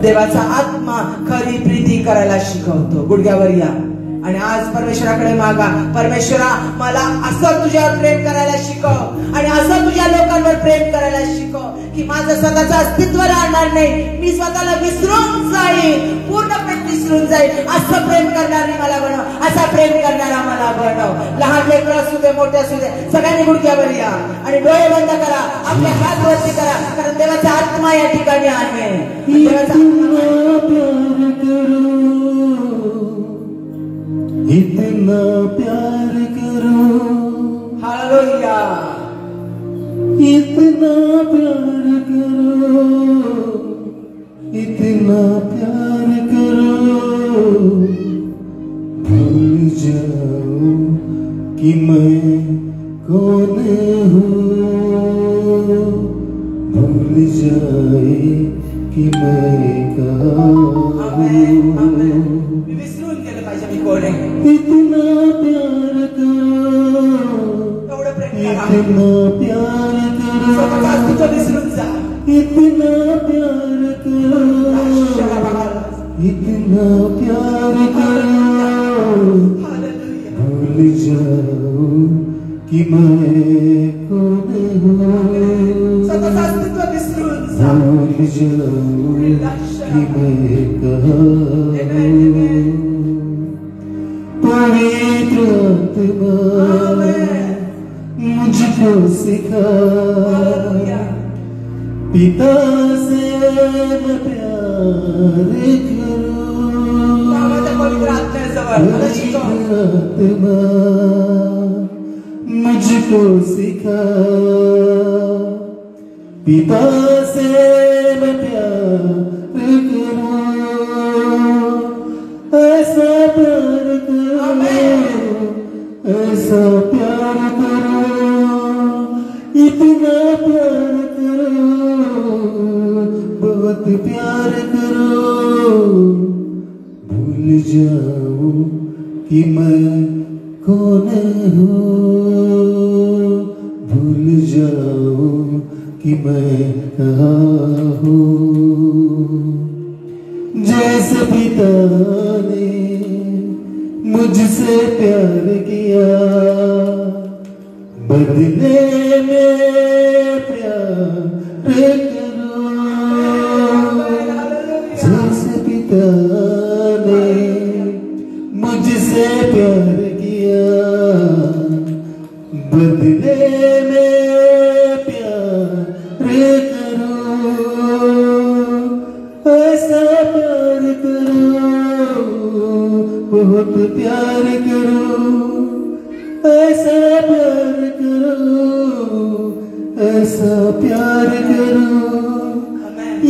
देवाचा आत्मा खरी प्रीती करायला शिकवतो. गुडघ्यावर या आणि आज परमेश्वराकडे मागा, परमेश्वरा मला असं तुझ्यावर प्रेम करायला शिकव आणि असं तुझ्या लोकांवर प्रेम करायला शिकव की माझं स्वतःचं अस्तित्व राहणार नाही. मी स्वतःला विसरून जाईल, पूर्णपणे विसरून जाईल. असं प्रेम करणारे मला बनव, असा प्रेम करणारा मला बनव. लहान लेकरं असू दे, मोठे असू दे, सगळ्यांनी गुडघ्यावर या आणि डोळे बंद करा, आपल्या हात वरती करा, कारण देवाचा आत्मा या ठिकाणी आहे. देवाचा इतना प्यार करो, हालेलुया, इतना प्यार करो, इतना प्यार करो, भूल जाओ कि मैं कौन हूँ, भूल जाए कि मैं कहाँ हूँ. इतना प्यार करो, इतना प्यार करो, इतना प्यार करो, इतना प्यार करो, भूल जाओ कि मैं कौन हूँ, भूल जाओ कि मैं कहाँ हूँ. पवित्र आत्मा मुझको सिखा, पिता से मैं प्यार करूं. पवित्र आत्मा मुझको सिखा, पिता से मैं प्यार करूं. ऐसा प्यार ऐसा प्यार करो, इतना प्यार करो, बहुत प्यार करो, भूल जाओ कि मैं कौन हूँ, भूल जाओ कि मैं कहाँ हूँ. जैसे पिता ने मुझसे प्यार किया, बदले में प्यार करो. जैसे पिता ने मुझसे प्यार किया, बदले में प्यार करो. ऐसा प्यार करो, बहुत प्यार करो, ऐसा प्यार करो, ऐसा प्यार करो,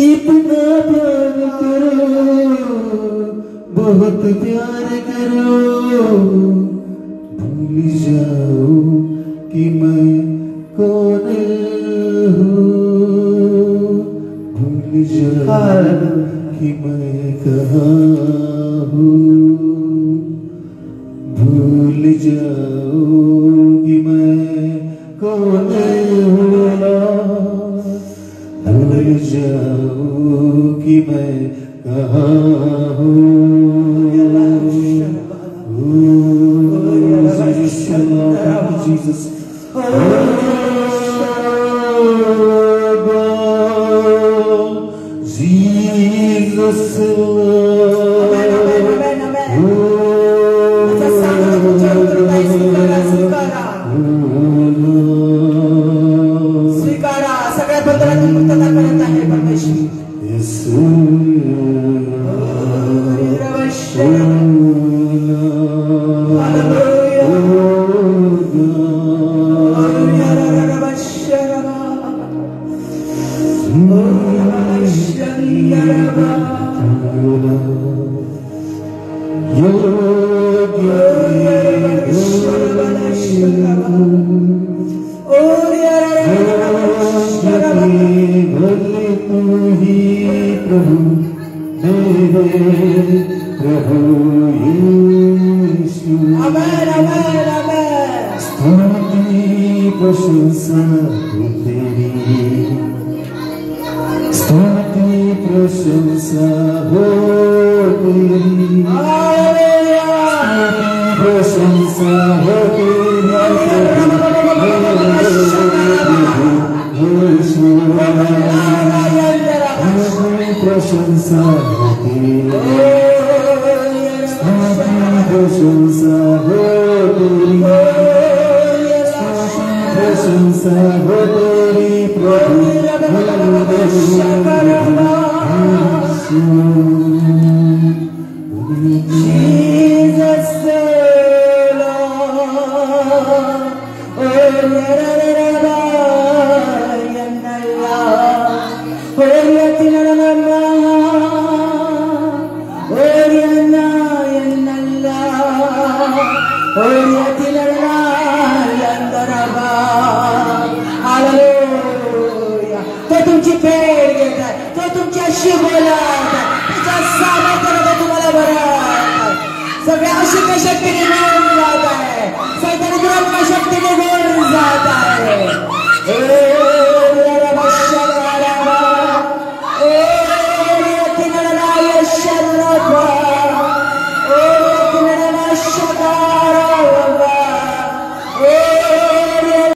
इतना प्यार करो, बहुत प्यार करो, भूल जाओ कि मैं कौन हूँ, भूल जाओ कि मैं कहाँ हूँ, भूल जाओ कि मैं कौन हूँ, भूल जाओ कि मैं कहाँ हूँ। Jesus, Jesus, स्वीकारा सगळ्या बंधनातून मुक्तता करत आहे परमेश्वर. प्रशंसा हो तेरी, स्तुति प्रशंसा हो तेरी, प्रशंसा हो तेरी, प्रशंसा हो तेरी, प्रशंसा हो तेरी, प्रशंसा हो तेरी प्रभु। तो तुमची भेट घेत आहे, तो तुमच्याशी बोलत आहे, त्याच्या सामर्थ्याने तुम्हाला बरं सगळ्या अशी शक्तीने मिळून जात